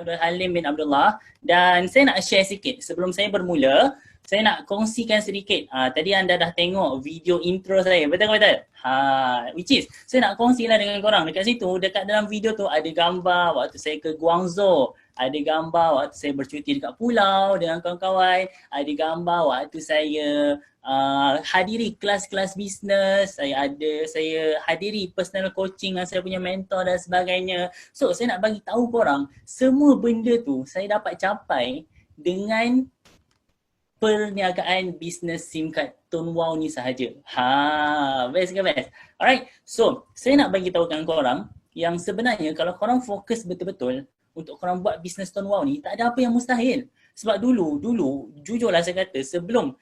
Abdul Halim bin Abdullah dan saya nak share sikit sebelum saya bermula. Saya nak kongsikan sedikit. Tadi anda dah tengok video intro saya, betul-betul? Which is, saya nak kongsilah dengan korang. Dekat situ, dekat dalam video tu ada gambar waktu saya ke Guangzhou. Ada gambar waktu saya bercuti dekat pulau dengan kawan-kawan. Ada gambar waktu saya hadiri kelas-kelas bisnes. Saya hadiri personal coaching dengan saya punya mentor dan sebagainya. So, saya nak bagi tahu korang, semua benda tu saya dapat capai dengan perniagaan bisnes SIM card Tonwow ni sahaja. Best ke best? Alright, so saya nak bagi tahukan korang yang sebenarnya kalau korang fokus betul-betul untuk korang buat bisnes Tonwow ni, tak ada apa yang mustahil. Sebab dulu jujurlah saya kata sebelum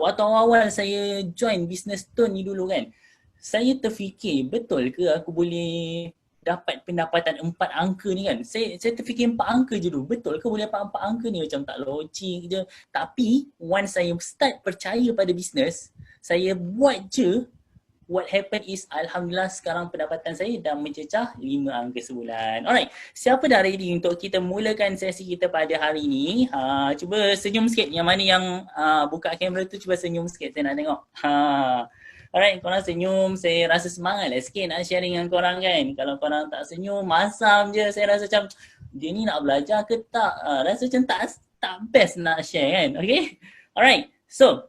waktu awal saya join bisnes Ton ni dulu kan, saya terfikir betul ke aku boleh dapat pendapatan 4 angka ni kan. Saya terfikir 4 angka je dulu. Betul ke boleh dapat 4 angka ni? Macam tak logik je. Tapi once saya start percaya pada bisnes, saya buat je, what happen is alhamdulillah sekarang pendapatan saya dah mencecah 5 angka sebulan. Alright, siapa dah ready untuk kita mulakan sesi kita pada hari ni? Cuba senyum sikit. Yang mana yang buka kamera tu cuba senyum sikit, saya nak tengok. Alright, korang senyum, saya rasa semangat lah sikit nak sharing dengan korang kan. Kalau korang tak senyum, masam je, saya rasa macam dia ni nak belajar ke tak? Rasa macam tak best nak share kan, okay? Alright, so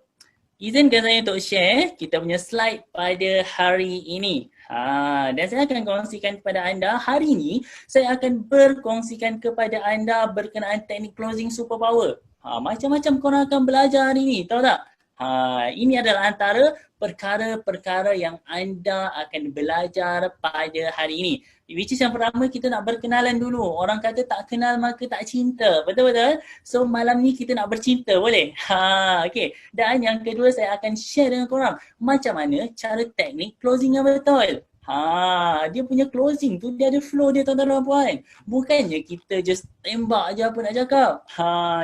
izinkan saya untuk share kita punya slide pada hari ini. Dan saya akan kongsikan kepada anda, hari ini saya akan berkongsikan kepada anda berkenaan teknik closing superpower. Macam-macam korang akan belajar hari ini, tahu tak? Ini adalah antara perkara-perkara yang anda akan belajar pada hari ini. Which is yang pertama, kita nak berkenalan dulu. Orang kata tak kenal maka tak cinta. Betul-betul? So malam ni kita nak bercinta, boleh? Okay. Dan yang kedua, saya akan share dengan korang macam mana cara teknik closing yang betul. Dia punya closing tu dia ada flow dia tuan-tuan dan puan. Bukannya kita just tembak je apa nak cakap.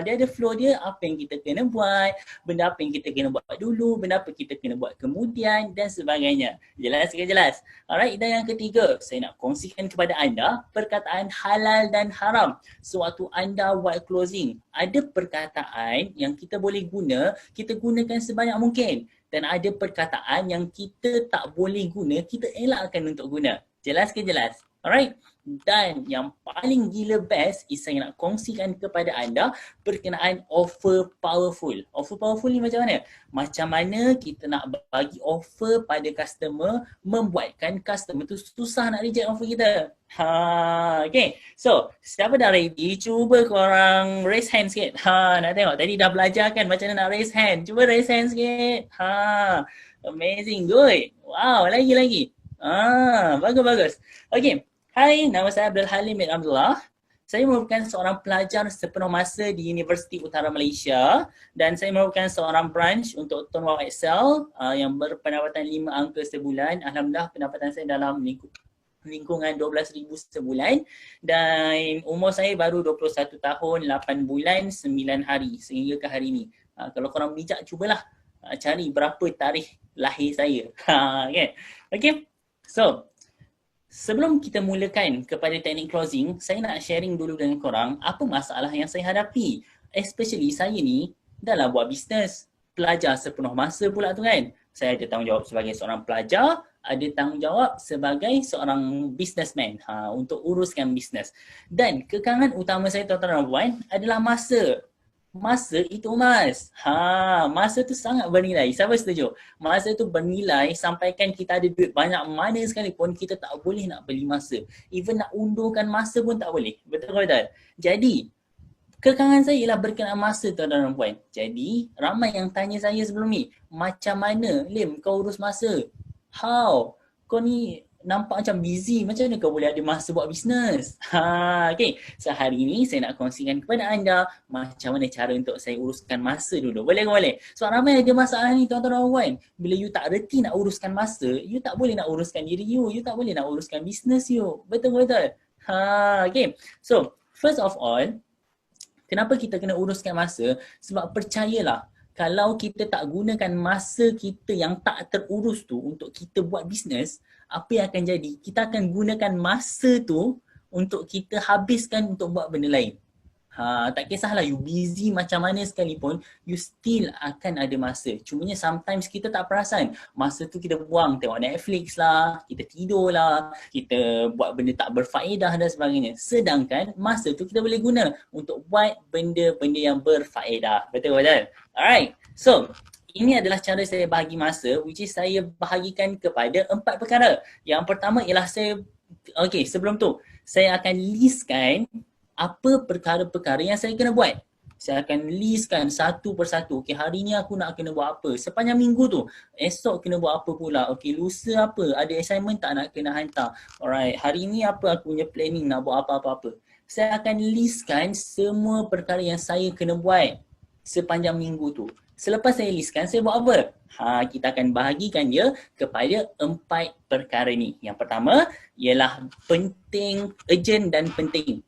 Dia ada flow dia, apa yang kita kena buat, benda apa yang kita kena buat dulu, benda apa kita kena buat kemudian dan sebagainya. Jelas ke jelas? Alright, dan yang ketiga, saya nak kongsikan kepada anda perkataan halal dan haram. Sewaktu anda buat closing, ada perkataan yang kita boleh guna, kita gunakan sebanyak mungkin. Dan ada perkataan yang kita tak boleh guna, kita elakkan untuk guna. Jelas ke jelas? Alright? Dan yang paling gila best is saya nak kongsikan kepada anda berkenaan offer powerful. Offer powerful ni macam mana? Macam mana kita nak bagi offer pada customer, membuatkan customer tu susah nak reject offer kita. Okay. So, siapa dah ready? Cuba korang raise hand sikit. Nak tengok. Tadi dah belajar kan macam mana nak raise hand. Cuba raise hand sikit. Amazing. Good. Wow. Lagi. Bagus. Okay. Hai, nama saya Abdul Halim bin Abdullah. Saya merupakan seorang pelajar sepenuh masa di Universiti Utara Malaysia dan saya merupakan seorang branch untuk Tonwow Excel yang berpendapatan 5 angka sebulan. Alhamdulillah pendapatan saya dalam lingkungan 12,000 sebulan dan umur saya baru 21 tahun, 8 bulan, 9 hari sehingga ke hari ini. Kalau korang bijak, cubalah cari berapa tarikh lahir saya. Okay. So, sebelum kita mulakan kepada teknik closing, saya nak sharing dulu dengan korang apa masalah yang saya hadapi. Especially saya ni dalam buat bisnes, pelajar sepenuh masa pula tu kan. Saya ada tanggungjawab sebagai seorang pelajar, ada tanggungjawab sebagai seorang businessman untuk uruskan bisnes. Dan kekangan utama saya tuan-tuan dan puan adalah masa. Masa itu emas. Masa tu sangat bernilai. Siapa setuju? Masa tu bernilai sampaikan kita ada duit banyak mana sekalipun kita tak boleh nak beli masa. Even nak undurkan masa pun tak boleh. Betul-betul. Jadi, kekangan saya ialah berkenaan masa tuan-tuan dan puan. Jadi, ramai yang tanya saya sebelum ni, macam mana Lim kau urus masa? How? Kau ni nampak macam busy, macam mana kau boleh ada masa buat bisnes? Okay, so hari ni saya nak kongsikan kepada anda macam mana cara untuk saya uruskan masa dulu. Boleh ke boleh? So ramai ada masalah ni tuan-tuan dan puan. Bila you tak reti nak uruskan masa, you tak boleh nak uruskan diri you tak boleh nak uruskan bisnes you. Betul-betul? Okay, so first of all, kenapa kita kena uruskan masa? Sebab percayalah, kalau kita tak gunakan masa kita yang tak terurus tu untuk kita buat bisnes, apa yang akan jadi? Kita akan gunakan masa tu untuk kita habiskan untuk buat benda lain. Tak kisahlah you busy macam mana sekalipun, you still akan ada masa. Cumanya sometimes kita tak perasan. Masa tu kita buang tengok Netflix lah, kita tidur lah, kita buat benda tak berfaedah dan sebagainya. Sedangkan masa tu kita boleh guna untuk buat benda-benda yang berfaedah. Betul-betul? Alright. So, ini adalah cara saya bahagi masa, which is saya bahagikan kepada 4 perkara. Yang pertama ialah sebelum tu, saya akan listkan apa perkara-perkara yang saya kena buat. Saya akan listkan satu persatu. Okay, hari ni aku nak kena buat apa. Sepanjang minggu tu, esok kena buat apa pula. Okay, lusa apa. Ada assignment tak nak kena hantar. Alright, hari ni apa aku punya planning nak buat apa-apa. Saya akan listkan semua perkara yang saya kena buat sepanjang minggu tu. Selepas saya listkan, saya buat apa? Kita akan bahagikan dia kepada 4 perkara ni. Yang pertama ialah penting, urgent dan penting.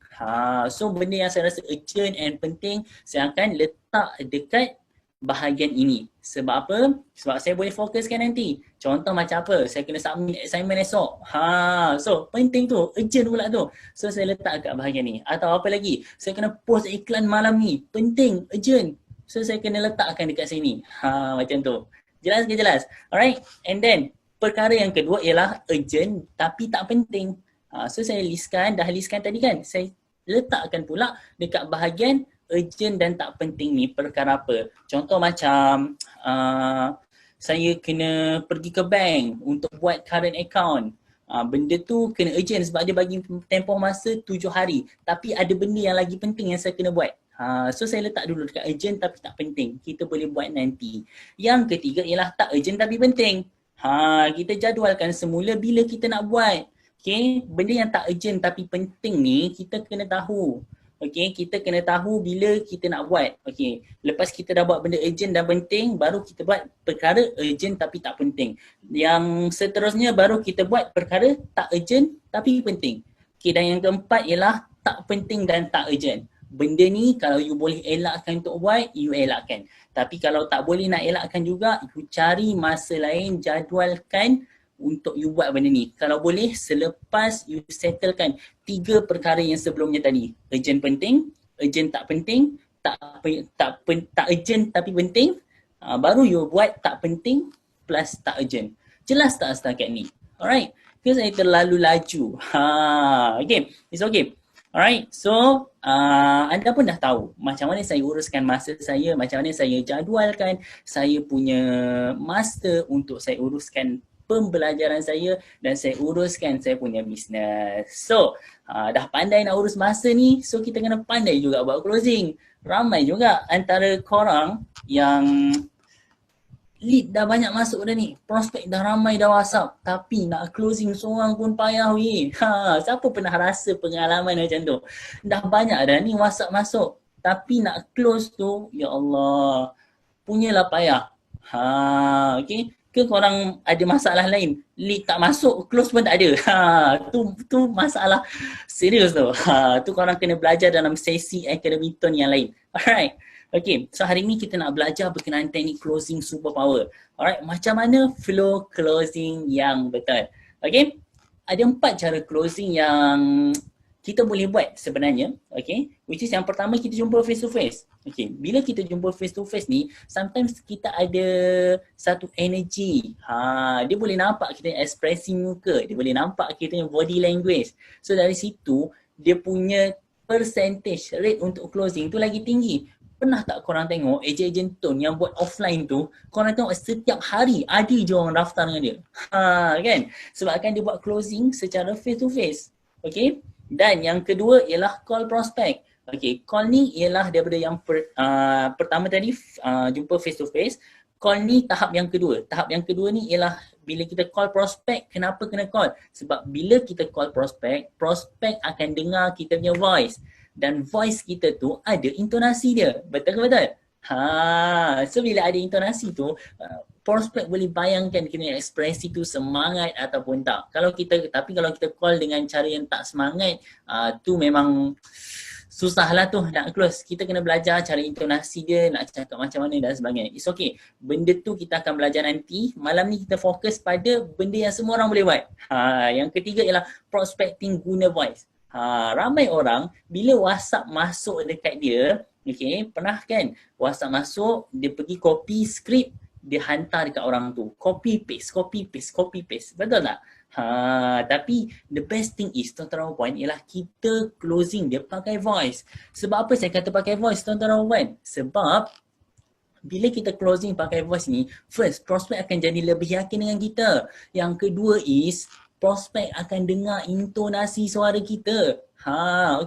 So benda yang saya rasa urgent and penting, saya akan letak dekat bahagian ini. Sebab apa? Sebab saya boleh fokuskan nanti. Contoh macam apa? Saya kena submit assignment esok. So penting tu, urgent pula tu. So saya letak kat bahagian ni. Atau apa lagi? Saya kena post iklan malam ni. Penting, urgent. So saya kena letakkan dekat sini. Macam tu. Jelas ke jelas? Alright. And then perkara yang kedua ialah urgent tapi tak penting. So saya dah listkan tadi kan. Saya letakkan pula dekat bahagian urgent dan tak penting ni perkara apa. Contoh macam saya kena pergi ke bank untuk buat current account. Benda tu kena urgent sebab dia bagi tempoh masa 7 hari. Tapi ada benda yang lagi penting yang saya kena buat. So saya letak dulu dekat urgent tapi tak penting. Kita boleh buat nanti. Yang ketiga ialah tak urgent tapi penting. Kita jadualkan semula bila kita nak buat. Okay, benda yang tak urgent tapi penting ni kita kena tahu. Okay, kita kena tahu bila kita nak buat. Okay, lepas kita dah buat benda urgent dan penting, baru kita buat perkara urgent tapi tak penting. Yang seterusnya baru kita buat perkara tak urgent tapi penting. Okay, dan yang keempat ialah tak penting dan tak urgent. Benda ni kalau you boleh elakkan untuk buat, you elakkan. Tapi kalau tak boleh nak elakkan juga, you cari masa lain, jadualkan untuk you buat benda ni. Kalau boleh, selepas you settlekan 3 perkara yang sebelumnya tadi. Urgent penting, urgent tak penting, tak urgent tapi penting, baru you buat tak penting plus tak urgent. Jelas tak setakat ni? Alright, ke saya terlalu laju? Okay, it's okay. Alright, so anda pun dah tahu macam mana saya uruskan masa saya, macam mana saya jadualkan saya punya masa untuk saya uruskan pembelajaran saya dan saya uruskan saya punya bisnes. So, dah pandai nak urus masa ni, so kita kena pandai juga buat closing. Ramai juga antara korang yang lead dah banyak masuk dah ni, prospek dah ramai dah WhatsApp, tapi nak closing seorang pun payah weh. Siapa pernah rasa pengalaman macam tu? Dah banyak dah ni WhatsApp masuk, tapi nak close tu, ya Allah, punyalah payah. Okay. Ke korang ada masalah lain? Lead tak masuk, close pun tak ada. Tu masalah serius tu. Tu korang kena belajar dalam sesi Academiton yang lain. Alright. Okay, so hari ni kita nak belajar berkenaan teknik closing superpower. Alright, macam mana flow closing yang betul. Okay, ada 4 cara closing yang kita boleh buat sebenarnya. Okay, which is yang pertama kita jumpa face to face. Okay, bila kita jumpa face to face ni, sometimes kita ada satu energy. Dia boleh nampak kita ekspresi muka, dia boleh nampak kita body language. So dari situ, dia punya percentage rate untuk closing tu lagi tinggi. Pernah tak korang tengok ejen-ejen tone yang buat offline tu, korang tengok setiap hari ada je orang daftar dengan dia. Kan? Sebab kan dia buat closing secara face to face. Okay? Dan yang kedua ialah call prospect. Okay, call ni ialah daripada yang pertama tadi jumpa face to face. Call ni tahap yang kedua. Tahap yang kedua ni ialah bila kita call prospect. Kenapa kena call? Sebab bila kita call prospect, prospect akan dengar kita punya voice. Dan voice kita tu ada intonasi dia. Betul ke betul? So bila ada intonasi tu, prospect boleh bayangkan kena ekspresi tu semangat ataupun tak. Tapi kalau kita call dengan cara yang tak semangat, tu memang susah lah tu nak close. Kita kena belajar cara intonasi dia, nak cakap macam mana dan sebagainya. It's okay. Benda tu kita akan belajar nanti. Malam ni kita fokus pada benda yang semua orang boleh buat. Yang ketiga ialah prospecting guna voice. Ramai orang bila WhatsApp masuk dekat dia, okay, pernah kan WhatsApp masuk, dia pergi copy skrip, dia hantar dekat orang tu. Copy paste, copy paste, copy paste. Betul tak? Tapi the best thing is, tuan-tuan dan puan, ialah kita closing dia pakai voice. Sebab apa saya kata pakai voice, tuan-tuan dan puan? Sebab bila kita closing pakai voice ni, first, prospek akan jadi lebih yakin dengan kita. Yang kedua is, prospek akan dengar intonasi suara kita.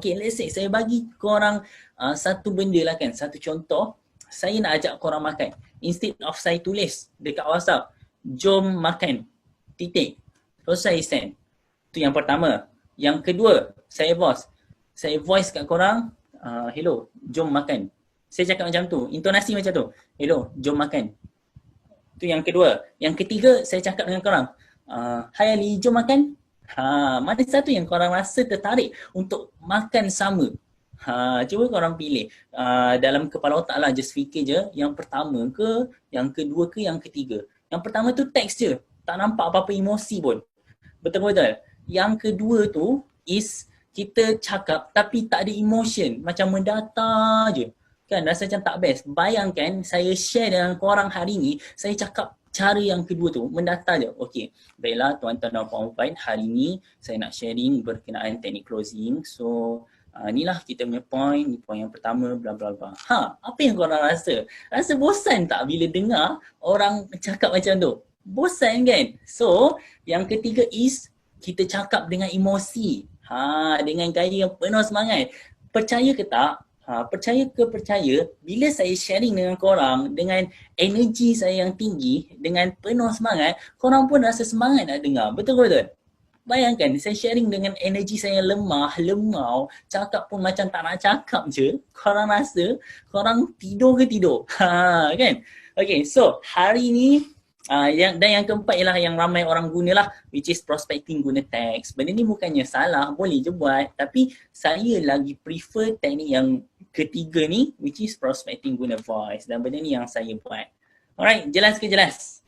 Okay, let's say saya bagi korang satu benda lah kan, satu contoh. Saya nak ajak korang makan. Instead of saya tulis dekat WhatsApp, jom makan, titik. Terus saya send. Itu yang pertama. Yang kedua, saya voice kat korang, hello, jom makan. Saya cakap macam tu, intonasi macam tu. Hello, jom makan. Itu yang kedua. Yang ketiga, saya cakap dengan korang, hai Ali, jom makan. Mana satu yang korang rasa tertarik untuk makan sama? Cuba korang pilih. Dalam kepala otak lah, just fikir je, yang pertama ke, yang kedua ke, yang ketiga. Yang pertama tu teks je, tak nampak apa-apa emosi pun. Betul-betul. Yang kedua tu is kita cakap tapi tak ada emotion, macam mendata je. Kan rasa macam tak best. Bayangkan saya share dengan korang hari ni, saya cakap cara yang kedua tu, mendata je. Okey, baiklah tuan-tuan dan puan-puan, hari ni saya nak sharing berkenaan teknik closing. So, inilah kita punya point, ni point yang pertama, bla bla bla. Apa yang korang rasa? Rasa bosan tak bila dengar orang cakap macam tu? Bosan kan? So, yang ketiga is kita cakap dengan emosi. Dengan gaya yang penuh semangat. Percaya ke tak? Percaya ke percaya, bila saya sharing dengan korang dengan energi saya yang tinggi, dengan penuh semangat, korang pun rasa semangat nak dengar. Betul-betul? Bayangkan, saya sharing dengan energi saya yang lemah, lemau, cakap pun macam tak nak cakap je. Korang rasa, korang tidur ke tidur? Kan? Okay, so hari ni, yang keempat ialah yang ramai orang gunalah, which is prospecting guna teks. Benda ni bukannya salah, boleh je buat. Tapi saya lagi prefer teknik yang ketiga ni, which is prospecting guna voice. Dan benda ni yang saya buat. Alright, jelas ke jelas?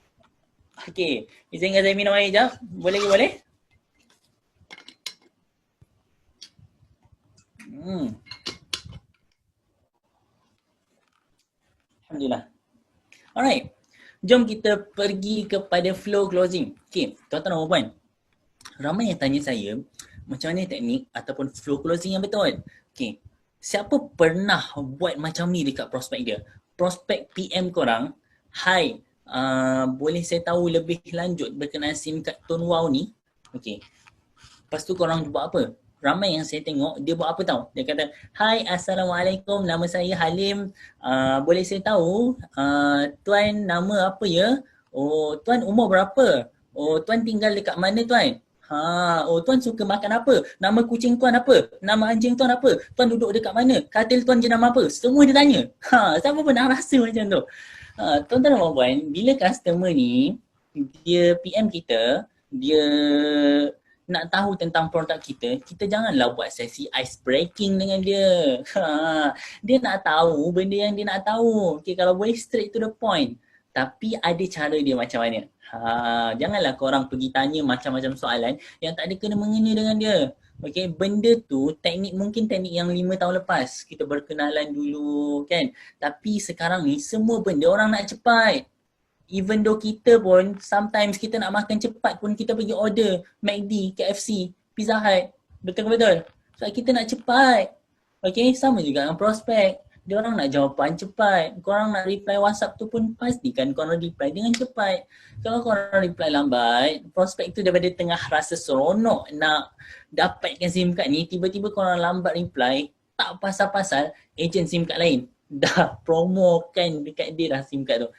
Okay, izinkan saya minum air sekejap. Boleh ke boleh? Alhamdulillah. Alright. Jom kita pergi kepada flow closing. Okay, tuan-tuan dan puan, ramai yang tanya saya macam mana teknik ataupun flow closing yang betul. Okay, siapa pernah buat macam ni dekat prospek dia? Prospek PM korang, hai, boleh saya tahu lebih lanjut berkenaan SIM card Tone Wow ni? Okay, lepas tu korang buat apa? Ramai yang saya tengok, dia buat apa tahu? Dia kata, hai, Assalamualaikum, nama saya Halim. Boleh saya tahu, tuan nama apa ya? Oh, tuan umur berapa? Oh, tuan tinggal dekat mana tuan? Oh, tuan suka makan apa? Nama kucing tuan apa? Nama anjing tuan apa? Tuan duduk dekat mana? Katil tuan jenama apa? Semua dia tanya. Siapa pernah rasa macam tu? Tuan-tuan dan puan-puan, bila customer ni, dia PM kita, dia nak tahu tentang produk kita, kita janganlah buat sesi ice breaking dengan dia. Dia nak tahu benda yang dia nak tahu. Okay, kalau boleh straight to the point. Tapi ada cara dia macam mana. Janganlah korang pergi tanya macam-macam soalan yang tak ada kena mengena dengan dia. Okay, benda tu teknik, mungkin teknik yang 5 tahun lepas kita berkenalan dulu kan. Tapi sekarang ni semua benda orang nak cepat. Even though kita pun, sometimes kita nak makan cepat pun kita pergi order McD, KFC, Pizza Hut. Betul-betul. Sebab kita nak cepat. Okay, sama juga dengan prospek. Dia orang nak jawapan cepat. Korang nak reply WhatsApp tu pun pastikan korang reply dengan cepat. Kalau korang reply lambat, prospek tu daripada tengah rasa seronok nak dapatkan SIM card ni, tiba-tiba korang lambat reply, tak pasal-pasal ejen SIM card lain dah promokan dekat dia dah SIM card tu.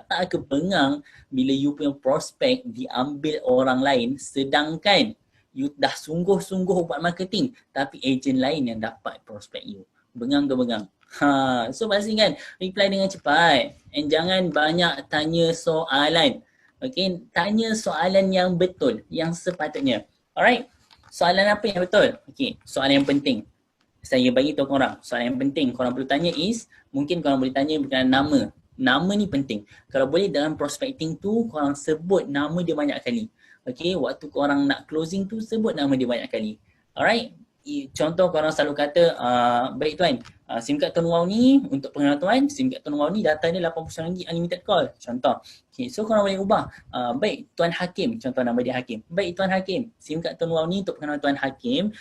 Tak kepengang bila you punya prospek diambil orang lain sedangkan you dah sungguh-sungguh buat marketing tapi ejen lain yang dapat prospek you. Bengang ke bengang? So pastikan reply dengan cepat and jangan banyak tanya soalan. Okay, tanya soalan yang betul, yang sepatutnya. Alright, soalan apa yang betul? Okay, soalan yang penting. Saya bagi tahu korang, soalan yang penting korang perlu tanya is, mungkin korang boleh tanya berkenaan nama. Nama ni penting. Kalau boleh dalam prospecting tu, korang sebut nama dia banyak kali. Okay, waktu korang nak closing tu, sebut nama dia banyak kali. Alright, contoh korang selalu kata, baik tuan, SIM card Tuan Wow ni untuk pengenalan tuan, SIM card Tuan Wow ni data dia RM89 unlimited call, contoh. Okay, so korang boleh ubah, baik Tuan Hakim, contoh nama dia Hakim. Baik Tuan Hakim, SIM card Tuan Wow ni untuk pengenalan Tuan Hakim,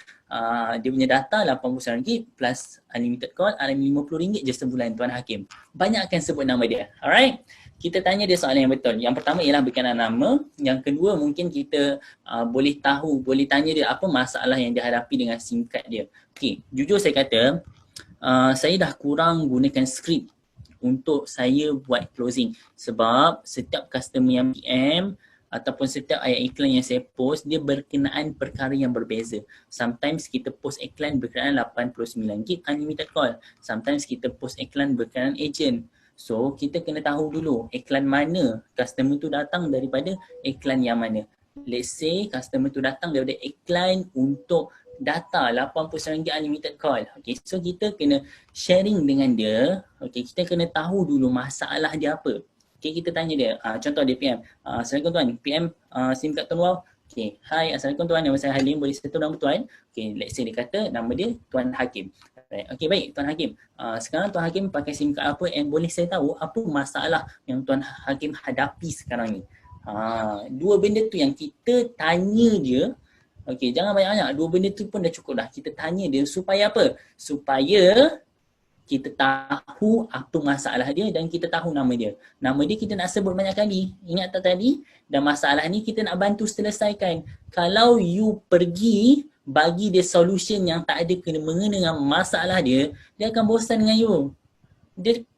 dia punya data RM89 plus unlimited call RM50 je sebulan Tuan Hakim. Banyak akan sebut nama dia, alright? Kita tanya dia soalan yang betul. Yang pertama ialah berkenaan nama. Yang kedua mungkin kita boleh tanya dia apa masalah yang dia hadapi dengan SIM card dia. Okay, jujur saya kata, saya dah kurang gunakan skrip untuk saya buat closing. Sebab setiap customer yang PM ataupun setiap ayat iklan yang saya post, dia berkenaan perkara yang berbeza. Sometimes kita post iklan berkenaan RM89 unlimited call. Sometimes kita post iklan berkenaan agent. So, kita kena tahu dulu iklan mana customer tu datang daripada iklan yang mana. Let's say customer tu datang daripada iklan untuk data RM89 unlimited call. Okay, so kita kena sharing dengan dia. Okay, kita kena tahu dulu masalah dia apa. Okay, kita tanya dia. Contoh dia PM. Assalamualaikum tuan, PM SIM card Tuan Wow. Okay, hai, Assalamualaikum tuan, nama saya Halim, boleh saya tahu nama tuan? Okay, let's say dia kata nama dia Tuan Hakim. Right. Okay, baik Tuan Hakim. Sekarang Tuan Hakim pakai SIM card apa and boleh saya tahu apa masalah yang Tuan Hakim hadapi sekarang ni? Dua benda tu yang kita tanya dia. Okay, jangan banyak-banyak. Dua benda tu pun dah cukup dah. Kita tanya dia supaya apa? Supaya kita tahu apa masalah dia dan kita tahu nama dia. Nama dia kita nak sebut banyak kali. Ingat tak tadi? Dan masalah ni kita nak bantu selesaikan. Kalau you pergi bagi dia solution yang tak ada kena-mengena dengan masalah dia akan bosan dengan you.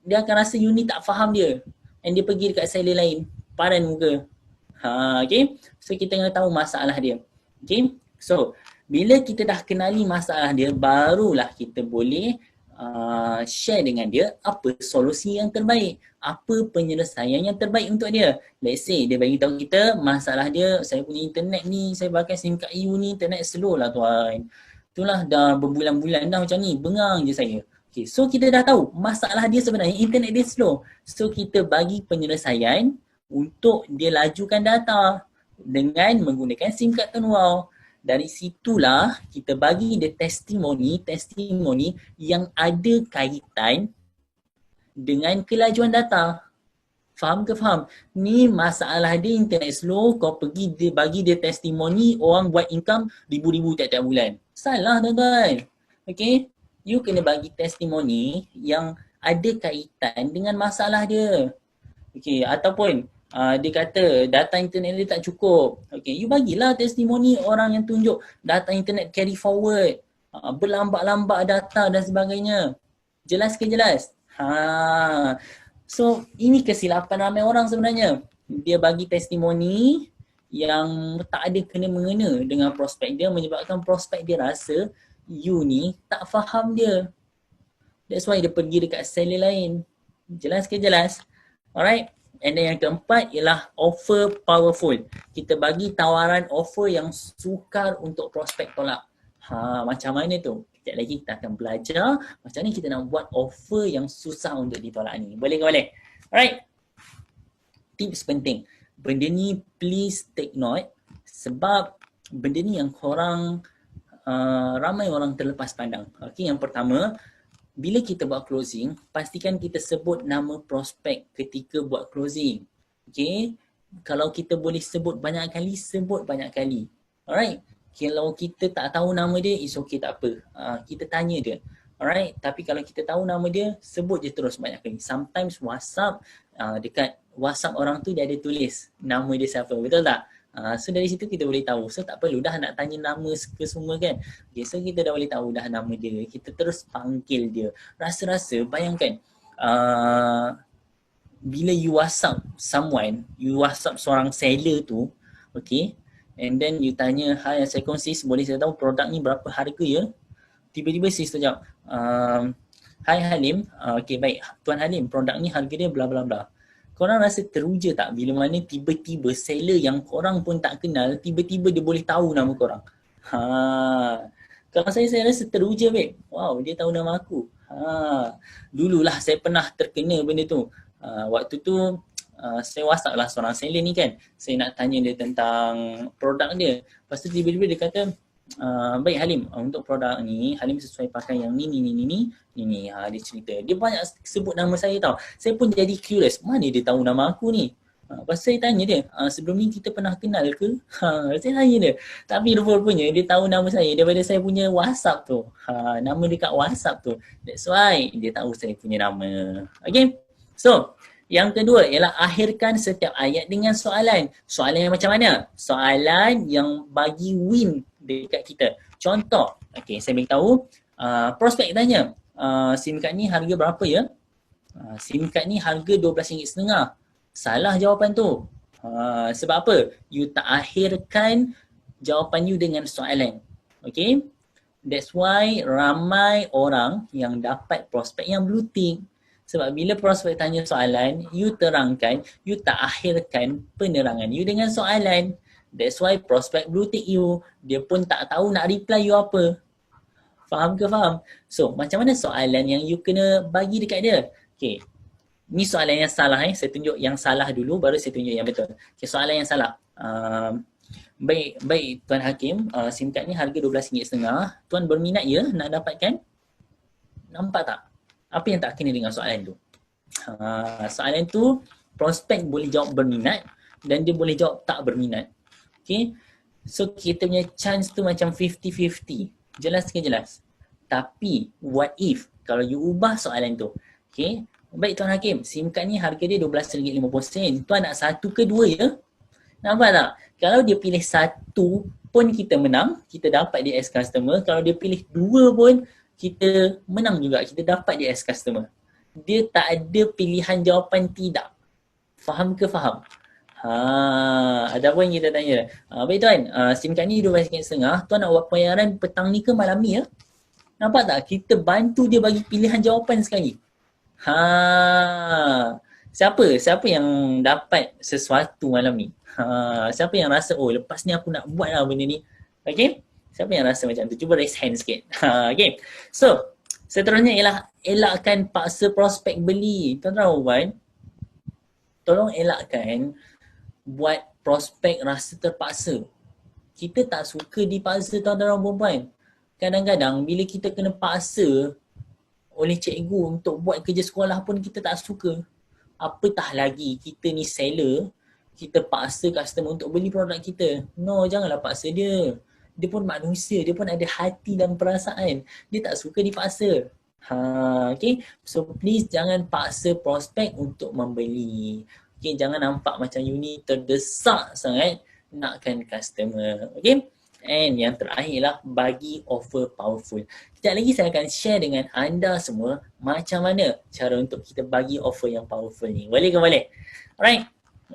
Dia akan rasa you ni tak faham dia. And dia pergi dekat seller lain. Padan muka. Okay? So kita kena tahu masalah dia. Okay? So, bila kita dah kenali masalah dia, barulah kita boleh share dengan dia apa solusi yang terbaik, apa penyelesaian yang terbaik untuk dia. Let's say dia bagi tahu kita masalah dia, saya punya internet ni, saya pakai SIM card EU ni, internet slow lah tuan. Itulah dah berbulan-bulan dah macam ni, bengang je saya. Okay, so kita dah tahu masalah dia sebenarnya internet dia slow. So kita bagi penyelesaian untuk dia lajukan data dengan menggunakan SIM card Tuan Wow. Dari situlah kita bagi dia testimoni yang ada kaitan dengan kelajuan data. Faham ke faham? Ni masalah dia internet slow, kau pergi dia bagi dia testimoni orang buat income ribu-ribu tiap-tiap bulan. Salah tuan-tuan. Okay? You kena bagi testimoni yang ada kaitan dengan masalah dia. Okay, ataupun dia kata data internet dia tak cukup. Okay, you bagilah testimoni orang yang tunjuk data internet carry forward, berlambak-lambak data dan sebagainya. Jelas ke jelas? So, ini kesilapan ramai orang sebenarnya. Dia bagi testimoni yang tak ada kena-mengena dengan prospek dia, menyebabkan prospek dia rasa you ni tak faham dia. That's why dia pergi dekat seller lain. Jelas ke jelas? Alright. And then yang keempat ialah offer powerful. Kita bagi tawaran offer yang sukar untuk prospek tolak. Macam mana tu? Sekejap lagi kita akan belajar macam ni kita nak buat offer yang susah untuk ditolak ni. Boleh ke boleh? Alright. Tips penting. Benda ni please take note sebab benda ni yang korang ramai orang terlepas pandang. Okay, yang pertama, bila kita buat closing, pastikan kita sebut nama prospek ketika buat closing. Okay, kalau kita boleh sebut banyak kali, sebut banyak kali. Alright, kalau kita tak tahu nama dia, it's okay, tak apa. Kita tanya dia. Alright, tapi kalau kita tahu nama dia, sebut je terus banyak kali. Sometimes WhatsApp, dekat WhatsApp orang tu dia ada tulis nama dia siapa, betul tak? So dari situ kita boleh tahu. So tak perlu dah nak tanya nama ke semua kan. Okay, so kita dah boleh tahu dah nama dia. Kita terus panggil dia. Rasa-rasa bayangkan bila you WhatsApp someone, you WhatsApp seorang seller tu, okay, and then you tanya, hai Assalamualaikum sis, boleh saya tahu produk ni berapa harga ya? Tiba-tiba sis tu jawab, hai Halim, okay baik Tuan Halim, produk ni harga dia bla bla bla. Korang rasa teruja tak bila mana tiba-tiba seller yang korang pun tak kenal, tiba-tiba dia boleh tahu nama korang? Kalau saya rasa teruja babe. Wow, dia tahu nama aku. Dululah saya pernah terkena benda tu. Waktu tu saya WhatsApp lah seorang seller ni kan. Saya nak tanya dia tentang produk dia. Lepas tu tiba-tiba dia kata, baik Halim, untuk produk ni Halim sesuai pakai yang ni. Dia cerita. Dia banyak sebut nama saya tau. Saya pun jadi curious, mana dia tahu nama aku ni? Pasal saya tanya dia, sebelum ni kita pernah kenal ke? Saya tanya dia. Tapi rupa-rupanya dia tahu nama saya daripada saya punya WhatsApp tu. Nama dekat WhatsApp tu. That's why dia tahu saya punya nama. Okay? So, yang kedua ialah akhirkan setiap ayat dengan soalan. Soalan yang macam mana? Soalan yang bagi win dekat kita. Contoh, okay, saya beritahu, prospek tanya, SIM card ni harga berapa ya? SIM card ni harga RM12.50. Salah jawapan tu. Sebab apa? You tak akhirkan jawapan you dengan soalan. Okay? That's why ramai orang yang dapat prospek yang blue tick. Sebab bila prospek tanya soalan, you terangkan, you tak akhirkan penerangan you dengan soalan. That's why prospek blue tick you. Dia pun tak tahu nak reply you apa. Faham ke faham? So, macam mana soalan yang you kena bagi dekat dia? Okay. Ni soalan yang salah. Saya tunjuk yang salah dulu, baru saya tunjuk yang betul. Okay, soalan yang salah. Baik Tuan Hakim, SIM card ni harga RM12.50. Tuan berminat ya nak dapatkan? Nampak tak? Apa yang tak kena dengan soalan tu? Soalan tu prospek boleh jawab berminat dan dia boleh jawab tak berminat. Okay? So kita punya chance tu macam 50-50. Jelas ke jelas? Tapi what if kalau you ubah soalan tu? Okay? Baik Tuan Hakim, SIM card ni harga dia RM12.50. Tuan nak satu ke dua ya? Nampak tak? Kalau dia pilih satu pun kita menang, kita dapat dia as customer. Kalau dia pilih dua pun kita menang juga, kita dapat dia as customer. Dia tak ada pilihan jawapan tidak. Faham ke faham? Ada apa yang kita tanya? Baik Tuan, SIM card ni RM12.50. Tuan nak buat pembayaran petang ni ke malam ni ya? Nampak tak? Kita bantu dia bagi pilihan jawapan sekali. Siapa yang dapat sesuatu malam ni? Siapa yang rasa, oh lepas ni aku nak buat lah benda ni. Okay? Siapa yang rasa macam tu? Cuba raise hand sikit. Okay. So, seterusnya ialah elakkan paksa prospek beli. Tuan-tuan puan, tolong elakkan buat prospek rasa terpaksa. Kita tak suka dipaksa tuan-tuan perempuan. Kadang-kadang bila kita kena paksa oleh cikgu untuk buat kerja sekolah pun kita tak suka. Apatah lagi kita ni seller, kita paksa customer untuk beli produk kita. No, janganlah paksa dia. Dia pun manusia, dia pun ada hati dan perasaan. Dia tak suka dipaksa. Okay, so please jangan paksa prospek untuk membeli. Okay, jangan nampak macam you ni terdesak sangat nakkan customer. Okay, and yang terakhirlah bagi offer powerful. Sekejap lagi saya akan share dengan anda semua macam mana cara untuk kita bagi offer yang powerful ni. Boleh ke boleh? Alright,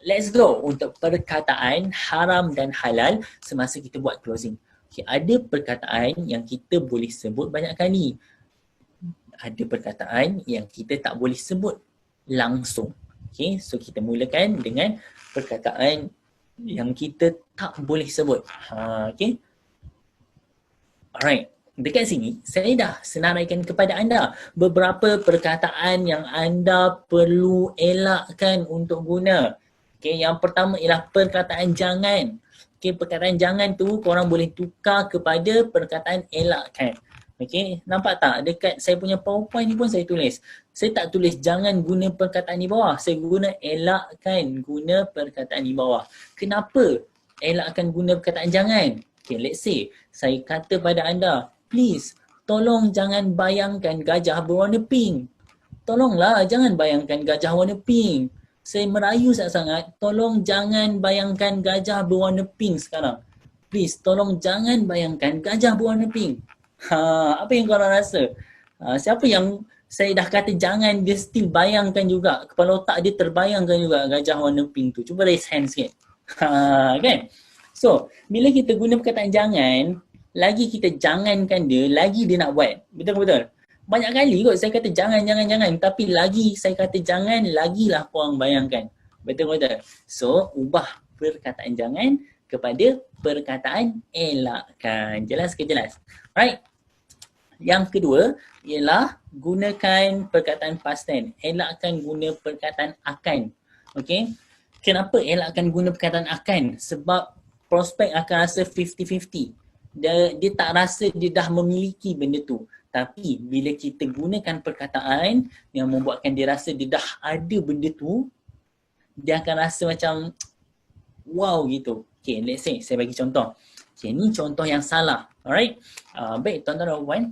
let's go untuk perkataan haram dan halal semasa kita buat closing. Okay, ada perkataan yang kita boleh sebut banyak kali. Ada perkataan yang kita tak boleh sebut langsung. Okay, so kita mulakan dengan perkataan yang kita tak boleh sebut. Okay. Alright. Dekat sini, saya dah senaraikan kepada anda beberapa perkataan yang anda perlu elakkan untuk guna. Okay, yang pertama ialah perkataan jangan. Okay, perkataan jangan tu korang boleh tukar kepada perkataan elakkan. Okay, nampak tak? Dekat saya punya PowerPoint ni pun saya tulis. Saya tak tulis jangan guna perkataan di bawah. Saya guna elakkan guna perkataan di bawah. Kenapa elakkan guna perkataan jangan? Okay, let's say saya kata pada anda, please tolong jangan bayangkan gajah berwarna pink. Tolonglah jangan bayangkan gajah warna pink. Saya merayu sangat-sangat, tolong jangan bayangkan gajah berwarna pink sekarang. Please tolong jangan bayangkan gajah berwarna pink. Apa yang korang rasa? Siapa yang saya dah kata jangan, dia still bayangkan juga, kepala otak dia terbayangkan juga gajah warna pink tu? Cuba raise hand sikit. Kan? So, bila kita guna perkataan jangan, lagi kita jangankan dia, lagi dia nak buat. Betul-betul? Banyak kali kot saya kata jangan, tapi lagi saya kata jangan, lagilah korang bayangkan. Betul-betul? So, ubah perkataan jangan kepada perkataan elakkan. Jelas ke jelas? Right. Yang kedua ialah gunakan perkataan past tense. Elakkan guna perkataan akan. Okay. Kenapa elakkan guna perkataan akan? Sebab prospek akan rasa 50-50. dia tak rasa dia dah memiliki benda tu. Tapi bila kita gunakan perkataan yang membuatkan dia rasa dia dah ada benda tu, dia akan rasa macam wow gitu. Okay, let's say saya bagi contoh. Okay, ni contoh yang salah. Alright. Baik, tuan-tuan dan puan,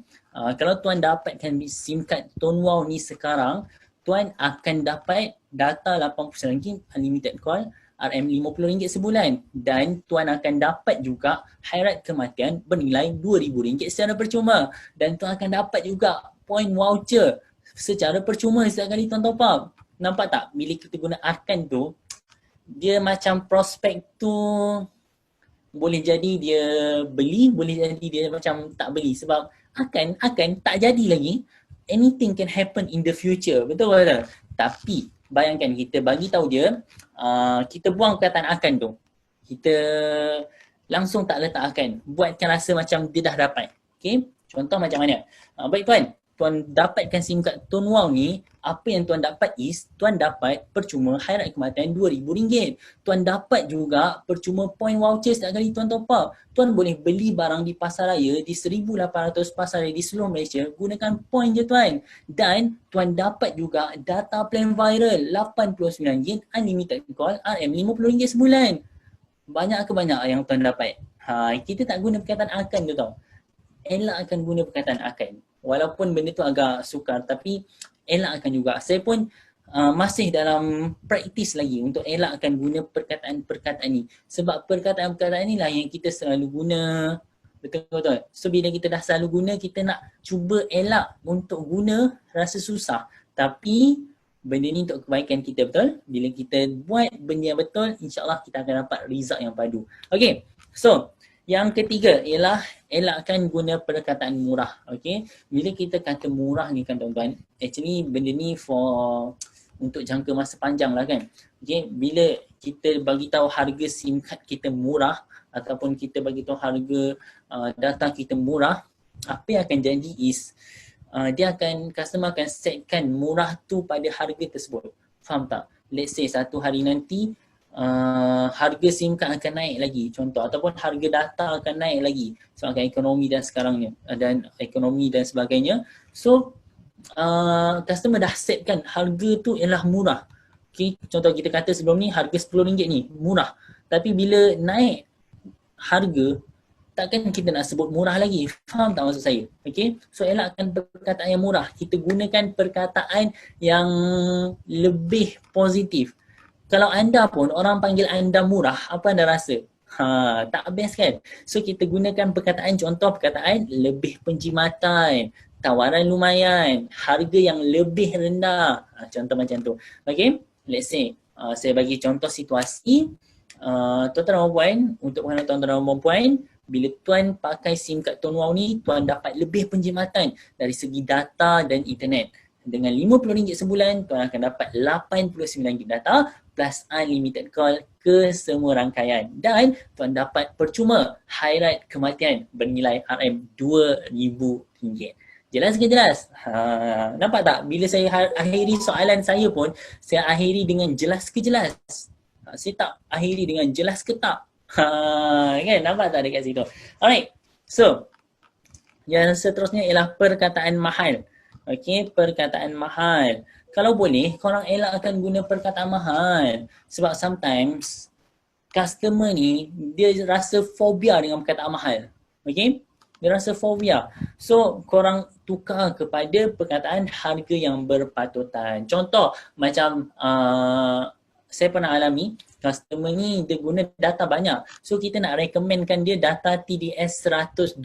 kalau tuan dapatkan SIM card Tone Wow ni sekarang, tuan akan dapat data 80 ringgit unlimited call, RM50 sebulan, dan tuan akan dapat juga khairat kematian bernilai RM2,000 secara percuma, dan tuan akan dapat juga point voucher secara percuma setiap kali tuan top up. Nampak tak? Bila kita guna akan tu, dia macam prospek tu boleh jadi dia beli, boleh jadi dia macam tak beli, sebab akan tak jadi lagi. Anything can happen in the future, betul tak? Tapi bayangkan kita bagi tahu dia, kita buang perkataan akan tu, kita langsung tak letak akan, buatkan rasa macam dia dah dapat. Okay, contoh macam mana? Baik tuan dapatkan SIM card Tone Wow ni, apa yang tuan dapat is, tuan dapat percuma khairat kematian RM2,000. Tuan dapat juga percuma point voucher setiap kali tuan top up. Tuan boleh beli barang di pasaraya di 1,800 pasaraya di seluruh Malaysia gunakan point je tuan. Dan tuan dapat juga data plan viral RM89 unlimited call RM50 sebulan. Banyak ke banyak yang tuan dapat? Kita tak guna perkataan akan tu tau. Elak akan guna perkataan akan. Walaupun benda tu agak sukar, tapi elakkan juga. Saya pun masih dalam praktis lagi untuk elakkan guna perkataan-perkataan ni. Sebab perkataan-perkataan ni lah yang kita selalu guna. Betul-betul. So bila kita dah selalu guna, kita nak cuba elak untuk guna rasa susah. Tapi benda ni untuk kebaikan kita, betul? Bila kita buat benda yang betul, insyaAllah kita akan dapat result yang padu. Okay, so yang ketiga ialah elakkan guna perkataan murah. Okay, bila kita kata murah ni kan tuan-tuan, actually benda ni untuk jangka masa panjang lah kan. Okay, bila kita bagi tahu harga SIM card kita murah ataupun kita bagi tahu harga data kita murah, apa yang akan jadi is customer akan setkan murah tu pada harga tersebut. Faham tak? Let's say satu hari nanti harga SIM card akan naik lagi contoh, ataupun harga data akan naik lagi sebabkan ekonomi dan sekarang ni dan ekonomi dan sebagainya. So customer dah setkan harga tu ialah murah. Okay, contoh kita kata sebelum ni harga RM10 ni murah, tapi bila naik harga takkan kita nak sebut murah lagi. Faham tak maksud saya? Okay, so elakkan perkataan yang murah, kita gunakan perkataan yang lebih positif. Kalau anda pun orang panggil anda murah, apa anda rasa? Tak best kan? So kita gunakan perkataan, contoh perkataan lebih penjimatan, tawaran lumayan, harga yang lebih rendah. Contoh macam tu. Okay, let's say saya bagi contoh situasi, tuan-tuan dan puan, untuk pengenalan tuan-tuan dan puan, bila tuan pakai SIM card Tone Wow ni, tuan dapat lebih penjimatan dari segi data dan internet. Dengan RM50 sebulan, tuan akan dapat 89 GB data plus unlimited call ke semua rangkaian. Dan tuan dapat percuma khairat kematian bernilai RM2,000. Jelas ke jelas? Nampak tak? Bila saya akhiri soalan saya pun, saya akhiri dengan jelas ke jelas? Saya tak akhiri dengan jelas ke tak? Kan? Nampak tak dekat situ? Alright. So, yang seterusnya ialah perkataan mahal. Okay, perkataan mahal. Kalau boleh, korang elakkan guna perkataan mahal. Sebab sometimes, customer ni, dia rasa fobia dengan perkataan mahal. Okay, dia rasa fobia. So, korang tukar kepada perkataan harga yang berpatutan. Contoh, macam saya pernah alami, customer ni dia guna data banyak. So, kita nak recommendkan dia data TDS 120.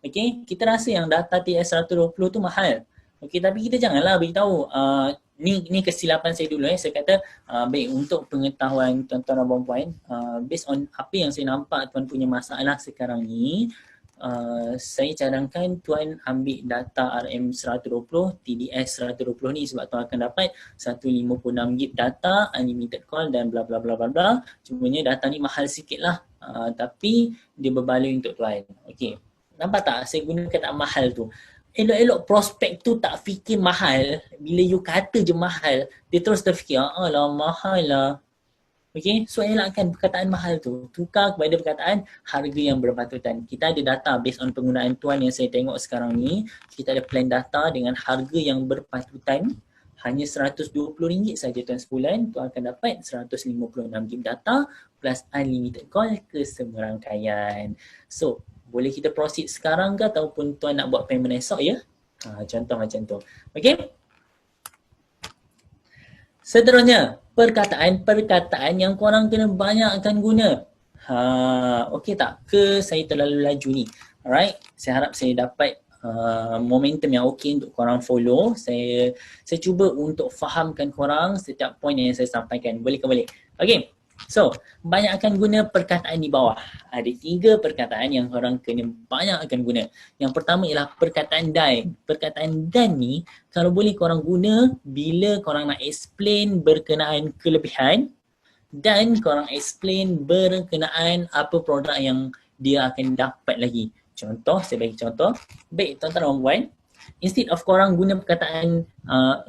Okay, kita rasa yang data TS 120 tu mahal. Okay, tapi kita janganlah beritahu ni kesilapan saya dulu saya kata baik untuk pengetahuan tuan-tuan dan puan-puan, based on apa yang saya nampak tuan punya masalah sekarang ni, saya cadangkan tuan ambil data RM120 TDS 120 ni sebab tuan akan dapat 156 GB data, unlimited call dan bla bla bla bla bla. Cumanya data ni mahal sikit lah, tapi dia berbaloi untuk tuan. Okay, nampak tak saya guna kata mahal tu? Elok-elok prospek tu tak fikir mahal. Bila you kata je mahal, dia terus terfikir, alah mahal lah. Okay, so elakkan perkataan mahal tu. Tukar kepada perkataan harga yang berpatutan. Kita ada data based on penggunaan tuan yang saya tengok sekarang ni. Kita ada plan data dengan harga yang berpatutan. Hanya RM120 saja tuan sebulan. Tuan akan dapat 156GB data plus unlimited call ke semua rangkaian. So, boleh kita proceed sekarang ke ataupun tuan nak buat payment esok ya? Contoh macam tu. Okay? Seterusnya, perkataan-perkataan yang korang kena banyakkan guna. Okey tak? Ke saya terlalu laju ni? Alright, saya harap saya dapat momentum yang okey untuk korang follow. Saya cuba untuk fahamkan korang setiap poin yang saya sampaikan. Boleh ke balik? Okey. So, banyakkan guna perkataan di bawah. Ada 3 perkataan yang korang kena banyakkan guna. Yang pertama ialah perkataan dan. Perkataan dan ni kalau boleh korang guna bila korang nak explain berkenaan kelebihan dan korang explain berkenaan apa produk yang dia akan dapat lagi. Contoh, saya bagi contoh. Baik, tuan-tuan dan puan, instead of korang guna perkataan,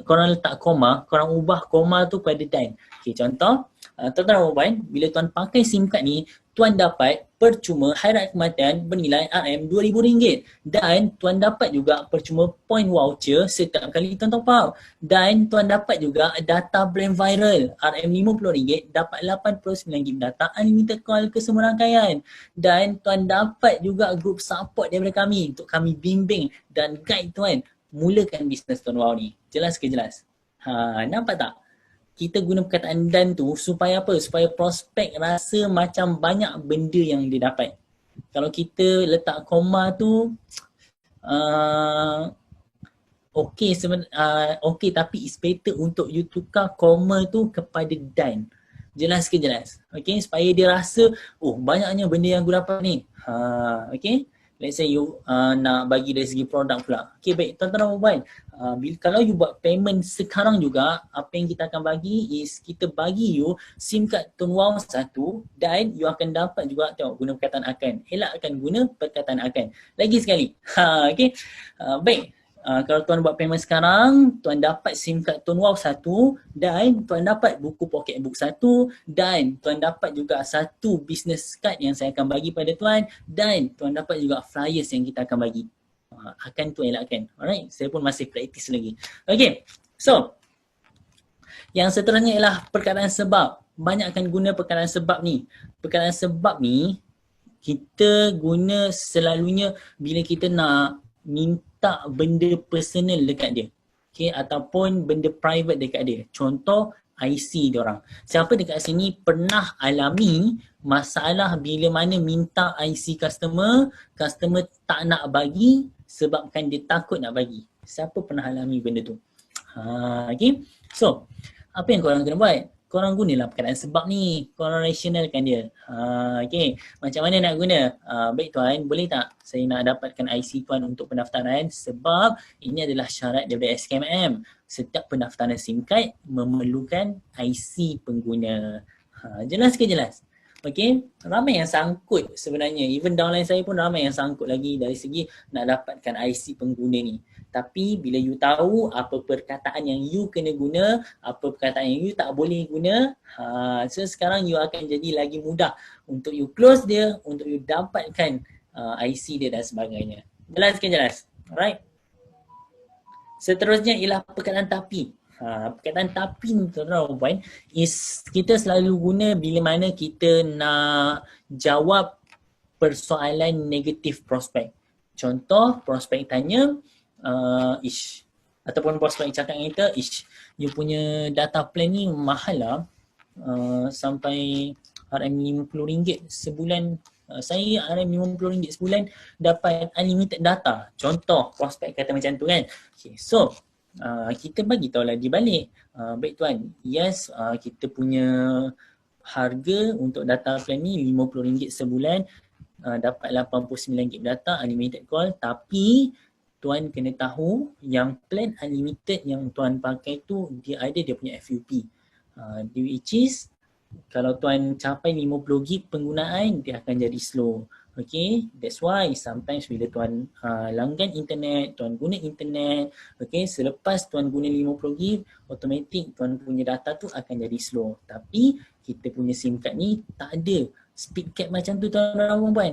korang letak koma, korang ubah koma tu pada dan. Okay, contoh, tuan-tuan dan puan, bila tuan pakai SIM card ni, tuan dapat percuma hairat kematian bernilai RM2,000 dan tuan dapat juga percuma point voucher setiap kali tuan top up dan tuan dapat juga data plan viral RM50 dapat 89GB data unlimited call ke semua rangkaian dan tuan dapat juga group support daripada kami untuk kami bimbing dan guide tuan mulakan bisnes tuan wow ni. Jelas ke jelas? Nampak tak? Kita guna perkataan dan tu supaya apa? Supaya prospek rasa macam banyak benda yang dia dapat. Kalau kita letak koma tu okey tapi it's better untuk you tukar koma tu kepada dan. Jelas ke jelas? Okey, supaya dia rasa banyaknya benda yang aku dapat ni. Okey. Let's say you nak bagi dari segi produk pula. Okay, baik. Tuan-tuan dan puan, kalau you buat payment sekarang juga, apa yang kita akan bagi is kita bagi you SIM card Tuan Wow 1 dan you akan dapat juga, tengok guna perkataan akan. Elakkan guna perkataan akan. Lagi sekali. Okay. Baik. Kalau tuan buat payment sekarang, tuan dapat SIM card Tuan Wow 1 dan tuan dapat buku pocket book 1 dan tuan dapat juga 1 business card yang saya akan bagi pada tuan dan tuan dapat juga flyers yang kita akan bagi. Akan tu elakkan. Alright, saya pun masih praktis lagi. Okay, so yang seterusnya ialah perkataan sebab. Banyakkan guna perkataan sebab ni. Perkataan sebab ni kita guna selalunya bila kita nak minta benda personal dekat dia. Okay, ataupun benda private dekat dia. Contoh IC diorang. Siapa dekat sini pernah alami masalah bila mana minta IC customer tak nak bagi sebabkan dia takut nak bagi. Siapa pernah alami benda tu? Okay. So, apa yang korang kena buat? Korang gunalah perkataan sebab ni. Korang rationalkan dia. Okay. Macam mana nak guna? Baik tuan, boleh tak saya nak dapatkan IC tuan untuk pendaftaran sebab ini adalah syarat daripada SKMM. Setiap pendaftaran SIM card memerlukan IC pengguna. Jelas ke jelas? Okay, ramai yang sangkut sebenarnya. Even downline saya pun ramai yang sangkut lagi dari segi nak dapatkan IC pengguna ni. Tapi bila you tahu apa perkataan yang you kena guna, apa perkataan yang you tak boleh guna, so sekarang you akan jadi lagi mudah untuk you close dia, untuk you dapatkan IC dia dan sebagainya. Jelas ke jelas? Alright. Seterusnya ialah perkataan tapi. Perkataan tapi ni tuan-tuan is kita selalu guna bila mana kita nak jawab persoalan negatif prospek. Contoh, prospek tanya, ish, ataupun prospek cakap dengan kita, ish, you punya data plan ni mahal lah, sampai RM50 sebulan. Saya RM50 sebulan dapat unlimited data. Contoh, prospek kata macam tu kan. Okay, so kita bagi tahulah di balik. Baik tuan, yes, kita punya harga untuk data plan ni RM50 sebulan, dapat 89GB data unlimited call, tapi tuan kena tahu yang plan unlimited yang tuan pakai tu dia ada dia punya FUP, which is kalau tuan capai 50GB penggunaan dia akan jadi slow. Okay, that's why sometimes bila tuan langgan internet, tuan guna internet, okay, selepas tuan guna 50GB, automatic tuan punya data tu akan jadi slow. Tapi kita punya SIM card ni tak ada speed cap macam tu tuan-tuan dan puan.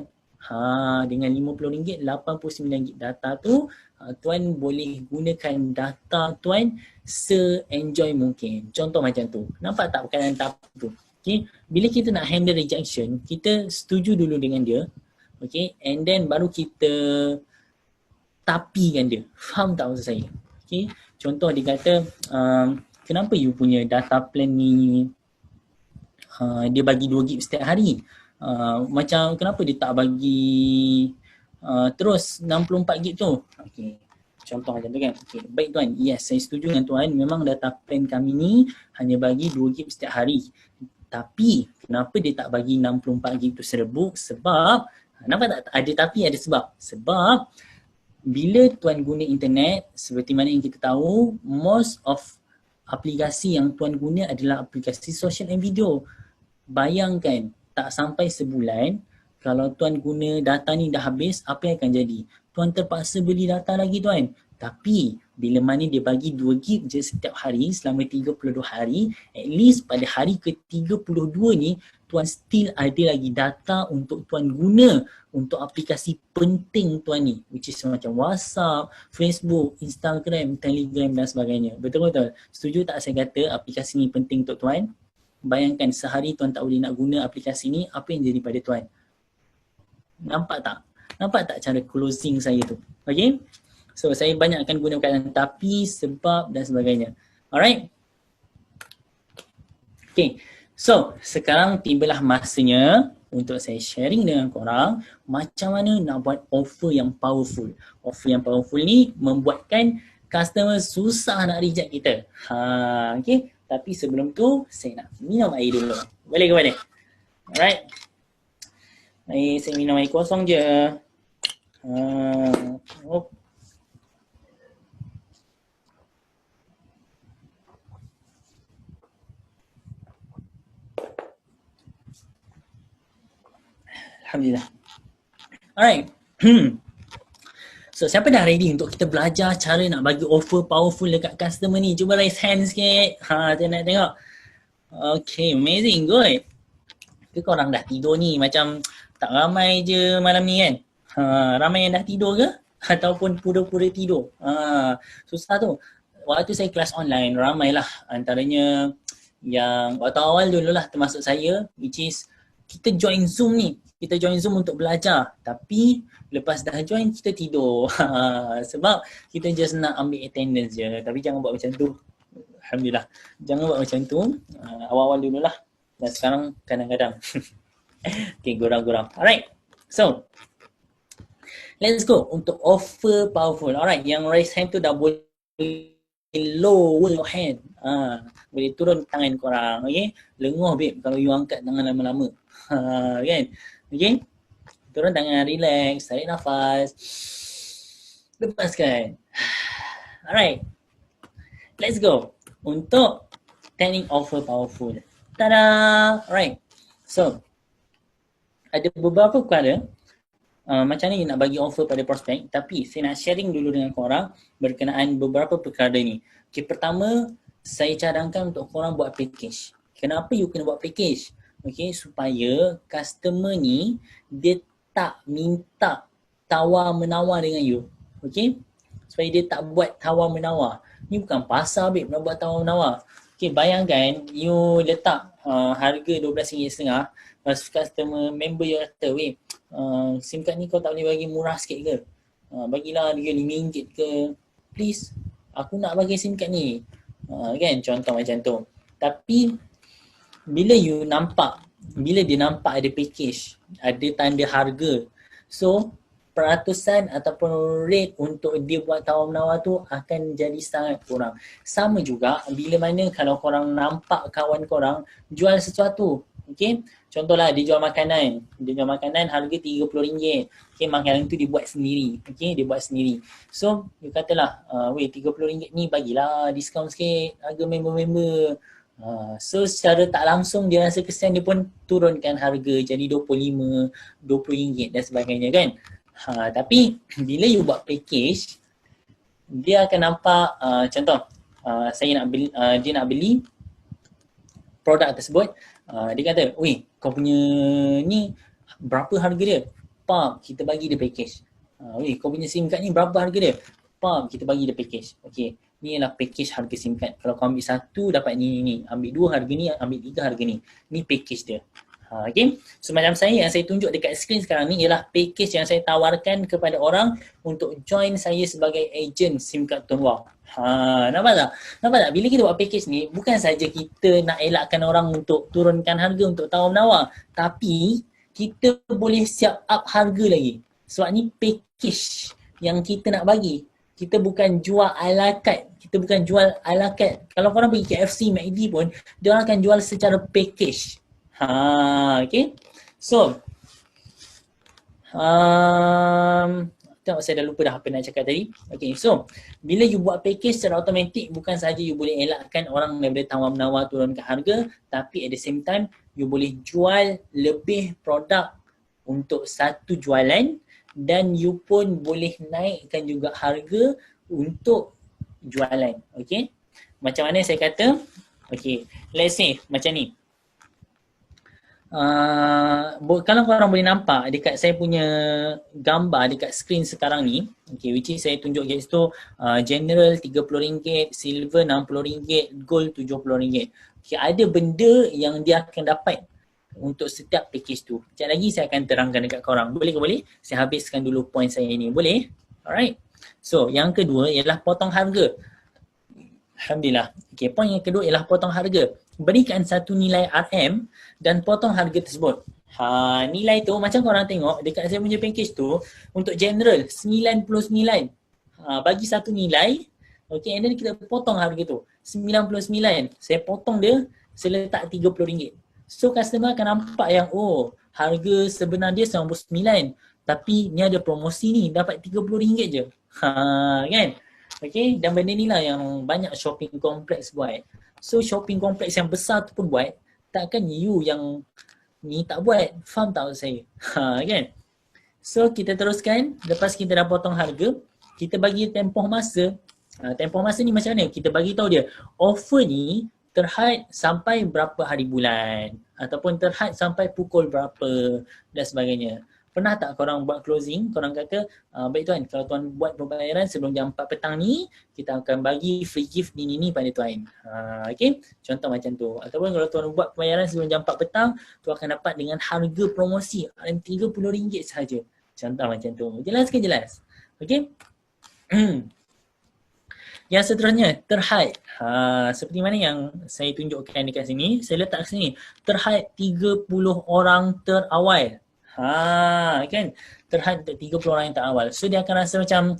Dengan RM50, RM89 data tu, tuan boleh gunakan data tuan se-enjoy mungkin. Contoh macam tu. Nampak tak perkataan tapi tu? Okay. Bila kita nak handle rejection, kita setuju dulu dengan dia. Okay. And then baru kita tapikan dia. Faham tak maksud saya? Okay. Contoh dia kata, kenapa you punya data plan ni dia bagi 2 GB setiap hari? Macam kenapa dia tak bagi terus 64 GB tu? Okay. Contoh macam tu kan. Okay. Baik tuan, yes saya setuju dengan tuan. Memang data plan kami ni hanya bagi 2 GB setiap hari. Tapi kenapa dia tak bagi 64 GB tu serbuk? Sebab, nampak tak? Ada tapi ada sebab. Sebab bila tuan guna internet, seperti mana yang kita tahu, most of aplikasi yang tuan guna adalah aplikasi social and video. Bayangkan, tak sampai sebulan, kalau tuan guna data ni dah habis, apa yang akan jadi? Tuan terpaksa beli data lagi tuan. Tapi, bila mana dia bagi 2 GB je setiap hari selama 32 hari, at least pada hari ke-32 ni, tuan still ada lagi data untuk tuan guna untuk aplikasi penting tuan ni, which is macam WhatsApp, Facebook, Instagram, Telegram dan sebagainya. Betul-betul? Setuju tak saya kata aplikasi ni penting untuk tuan? Bayangkan sehari tuan tak boleh nak guna aplikasi ni, apa yang jadi pada tuan? Nampak tak? Nampak tak cara closing saya tu? Okay? So saya banyak akan guna perkataan tapi, sebab dan sebagainya. Alright? Okay. So sekarang tibalah masanya untuk saya sharing dengan korang macam mana nak buat offer yang powerful. Offer yang powerful ni membuatkan customer susah nak reject kita. Okay. Tapi sebelum tu saya nak minum air dulu. Boleh ke boleh? Alright. Saya minum air kosong je. Alhamdulillah. Alright. So siapa dah ready untuk kita belajar cara nak bagi offer powerful dekat customer ni? Cuba raise hand sikit. Saya nak tengok. Okay, amazing, good. Ke korang dah tidur ni? Macam tak ramai je malam ni kan? Ramai yang dah tidur ke? Ataupun pura-pura tidur? Susah tu. Waktu saya kelas online, ramailah. Antaranya yang waktu awal dululah termasuk saya, which is kita join Zoom ni. Kita join Zoom untuk belajar. Tapi lepas dah join kita tidur. Sebab kita just nak ambil attendance je. Tapi jangan buat macam tu. Alhamdulillah. Jangan buat macam tu. Awal-awal dululah. Dan sekarang kadang-kadang. Okay, gurau-gurau. Alright. So, let's go untuk offer powerful. Alright, yang raise hand tu dah boleh lower your hand. Boleh turun tangan korang. Okay. Lenguh babe kalau you angkat tangan lama-lama. Kan? Okay. Turun tangan, relax, tarik nafas. Lepaskan. Alright. Let's go. Untuk teknik offer powerful. Tada! Alright. So, ada beberapa perkara macam ni nak bagi offer pada prospek, tapi saya nak sharing dulu dengan korang berkenaan beberapa perkara ni. Okay, pertama, saya cadangkan untuk korang buat package. Kenapa you kena buat package? Okay, supaya customer ni dia tak minta tawar-menawar dengan you. Okay, supaya dia tak buat tawar-menawar. Ni bukan pasar babe nak buat tawar-menawar. Okay, bayangkan you letak harga RM12.5. Lepas customer member you kata, weh, SIM card ni kau tak boleh bagi murah sikit ke? Bagilah dia RM5 ke? Please, aku nak bagi SIM card ni. Kan, contoh macam tu. Tapi, bila dia nampak ada package, ada tanda harga, so, peratusan ataupun rate untuk dia buat tawar-menawar tu akan jadi sangat kurang. Sama juga bila mana kalau korang nampak kawan korang jual sesuatu. Okay, contohlah dia jual makanan. Dia jual makanan harga RM30. Okay, makanan tu dia buat sendiri. Okay, dia buat sendiri. So, dia katalah, weh RM30 ni bagilah diskaun sikit harga member-member. So, secara tak langsung dia rasa kesian, dia pun turunkan harga jadi RM25, RM20 dan sebagainya kan. Tapi bila you buat package, dia akan nampak contoh saya nak beli, dia nak beli produk tersebut Dia kata, weh kau punya ni berapa harga dia? Pam, kita bagi dia package. Weh kau punya SIM card ni berapa harga dia? Pam, kita bagi dia package. Okay, ni adalah package harga SIM card. Kalau kau ambil satu dapat ni. Ambil dua harga ni, ambil tiga harga ni. Ni package dia. Okay, so macam yang saya tunjuk dekat skrin sekarang ni ialah package yang saya tawarkan kepada orang untuk join saya sebagai agent SIM card Tuan Wah. Nampak tak? Nampak tak? Bila kita buat package ni, bukan saja kita nak elakkan orang untuk turunkan harga untuk tawar-menawar, tapi kita boleh siap up harga lagi. Sebab ni package yang kita nak bagi. Kita bukan jual a la carte. Kita bukan jual a la carte. Kalau korang pergi KFC, McD pun, dia orang akan jual secara package. Okay. So, tengok saya dah lupa dah apa nak cakap tadi. Okay, so bila you buat package secara automatik, bukan sahaja you boleh elakkan orang daripada tawar-menawar turunkan harga, tapi at the same time you boleh jual lebih produk untuk satu jualan, dan you pun boleh naikkan juga harga untuk jualan. Okay, macam mana saya kata? Okay, let's say macam ni. Kalau korang boleh nampak dekat saya punya gambar dekat skrin sekarang ni, okay, which is saya tunjuk guys tu, general RM30, silver RM60, gold RM70. Okay, ada benda yang dia akan dapat untuk setiap package tu. Sekejap lagi saya akan terangkan dekat korang. Boleh ke boleh? Saya habiskan dulu point saya ni. Boleh? Alright. So, yang kedua ialah potong harga. Alhamdulillah. Okay, point yang kedua ialah potong harga. Berikan satu nilai RM dan potong harga tersebut. Nilai tu macam korang tengok dekat saya punya package tu, untuk general 99. Bagi satu nilai, okay, and then kita potong harga tu 99. Saya potong dia, saya letak RM30. So customer akan nampak yang harga sebenar dia 99, tapi ni ada promosi ni, dapat RM30 je. Kan? Okay, dan benda ni lah yang banyak shopping kompleks buat. So shopping kompleks yang besar tu pun buat, takkan you yang ni tak buat. Faham tak saya? Kan? So kita teruskan, lepas kita dah potong harga, kita bagi tempoh masa. Tempoh masa ni macam mana? Kita bagi tahu dia, offer ni terhad sampai berapa hari bulan, ataupun terhad sampai pukul berapa dan sebagainya. Pernah tak korang buat closing, korang kata, baik tuan, kalau tuan buat pembayaran sebelum jam 4 petang ni, kita akan bagi free gift ni pada tuan. Okay, contoh macam tu. Ataupun kalau tuan buat pembayaran sebelum jam 4 petang, tuan akan dapat dengan harga promosi RM30 sahaja. Contoh macam tu. Jelas ke jelas? Okay. Yang seterusnya, terhad. Seperti mana yang saya tunjukkan dekat sini, saya letak kat sini. Terhad 30 orang terawal. Kan, terhad 30 orang yang terawal. So dia akan rasa macam,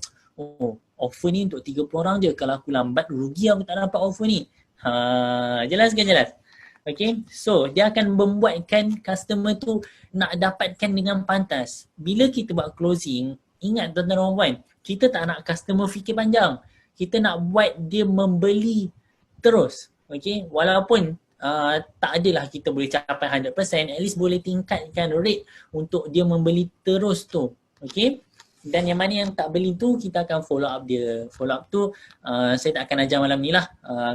offer ni untuk 30 orang je. Kalau aku lambat, rugi aku tak dapat offer ni. Jelas ke jelas? Okay, so dia akan membuatkan customer tu nak dapatkan dengan pantas. Bila kita buat closing, ingat tuan-tuan dan puan, kita tak nak customer fikir panjang. Kita nak buat dia membeli terus. Okay, walaupun tak adalah kita boleh capai 100%, at least boleh tingkatkan rate untuk dia membeli terus tu. Okay, dan yang mana yang tak beli tu, kita akan follow up dia. Follow up tu saya tak akan ajar malam ni lah.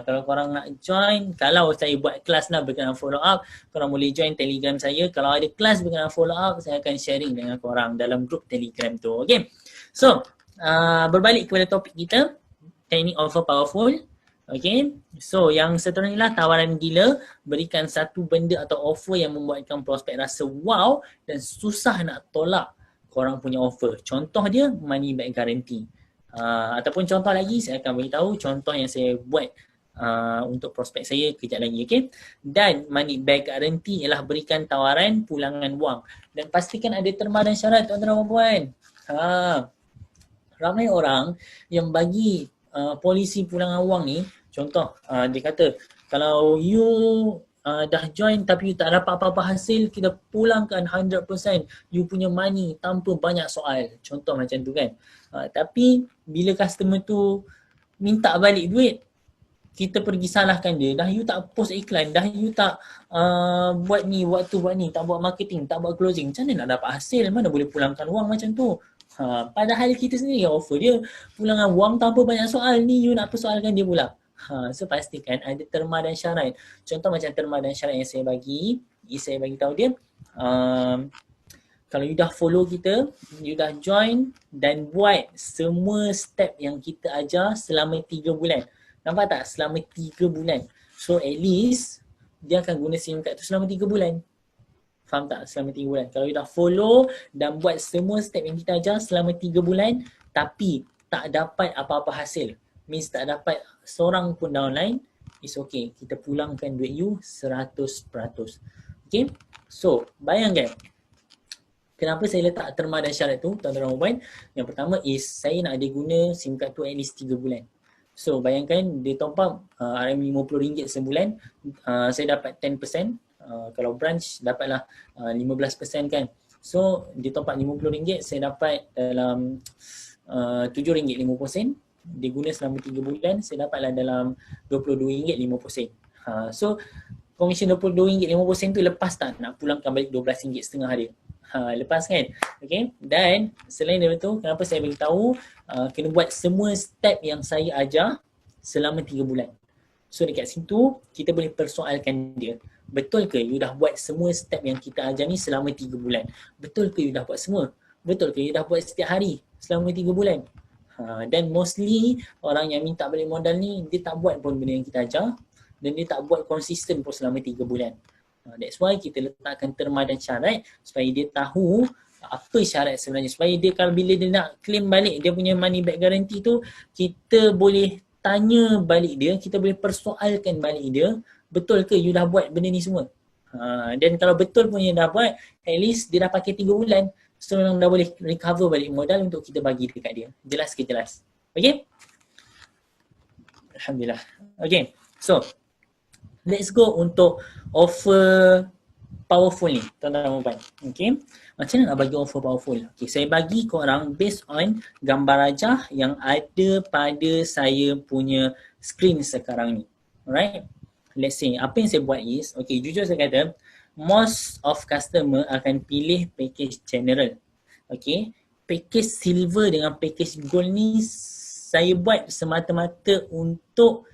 Kalau korang nak join, kalau saya buat kelas lah berkenaan follow up, korang boleh join Telegram saya. Kalau ada kelas berkenaan follow up, saya akan sharing dengan korang dalam grup Telegram tu. Okay, so berbalik kepada topik kita, teknik offer powerful. Okay, so yang seterusnya lah tawaran gila. Berikan satu benda atau offer yang membuatkan prospek rasa wow dan susah nak tolak korang punya offer. Contoh dia money back guarantee. Ataupun contoh lagi, saya akan beritahu contoh yang saya buat untuk prospek saya kejap lagi. Okay, dan money back guarantee ialah berikan tawaran pulangan wang. Dan pastikan ada terma dan syarat, tuan-tuan dan puan. Ramai orang yang bagi polisi pulangan wang ni, contoh dia kata, kalau you dah join tapi you tak dapat apa-apa hasil, kita pulangkan 100% you punya money tanpa banyak soal. Contoh macam tu kan. Tapi bila customer tu minta balik duit, kita pergi salahkan dia. Dah you tak post iklan, dah you tak buat ni, buat tu, buat ni, tak buat marketing, tak buat closing, macam mana nak dapat hasil? Mana boleh pulangkan wang macam tu? Padahal kita sendiri yang offer dia pulangan wang tanpa banyak soal, ni you nak persoalkan dia pula. So pastikan ada terma dan syarat. Contoh macam terma dan syarat yang saya bagi tahu dia, kalau you dah follow kita, you dah join dan buat semua step yang kita ajar selama 3 bulan. Nampak tak? Selama 3 bulan. So at least dia akan guna SIM card tu selama 3 bulan. Faham tak? Selama 3 bulan. Kalau you dah follow dan buat semua step yang kita ajar selama 3 bulan tapi tak dapat apa-apa hasil, means tak dapat seorang pun downline, it's okay. Kita pulangkan duit you 100%. Okay? So, bayangkan kenapa saya letak terma dan syarat tu, tuan-tuan dan puan. Yang pertama is saya nak dia guna SIM card tu at least 3 bulan. So bayangkan dia top up RM50 sebulan, saya dapat 10%, kalau branch dapatlah 15% kan. So dia top up RM50, saya dapat dalam RM7.50. Dia guna selama 3 bulan, saya dapatlah dalam RM22.50. So komisen RM22.50 tu lepas tak nak pulangkan balik RM12.5 dia? Lepas kan? Okay. Dan selain daripada tu, kenapa saya beritahu kena buat semua step yang saya ajar selama 3 bulan. So dekat situ kita boleh persoalkan dia. Betul ke you dah buat semua step yang kita ajar ni selama 3 bulan? Betul ke you dah buat semua? Betul ke you dah buat setiap hari selama 3 bulan? Dan mostly orang yang minta balik modal ni dia tak buat pun benda yang kita ajar dan dia tak buat konsisten pun selama 3 bulan. That's why kita letakkan terma dan syarat supaya dia tahu apa syarat sebenarnya, supaya dia kalau bila dia nak claim balik dia punya money back guarantee tu, kita boleh tanya balik dia, kita boleh persoalkan balik dia, betul ke you dah buat benda ni semua. Dan kalau betul pun you dah buat, at least dia dah pakai 3 bulan, so memang dah boleh recover balik modal untuk kita bagi dekat dia. Jelas ke jelas? Okay? Alhamdulillah. Okay, so let's go untuk offer powerful ni, tuan-tuan dan puan. Okay, macam mana nak bagi offer powerful? Okay, saya bagi korang based on gambar rajah yang ada pada saya punya screen sekarang ni. Alright, let's say apa yang saya buat is, okay, jujur saya kata most of customer akan pilih package general. Okay, package silver dengan package gold ni saya buat semata-mata untuk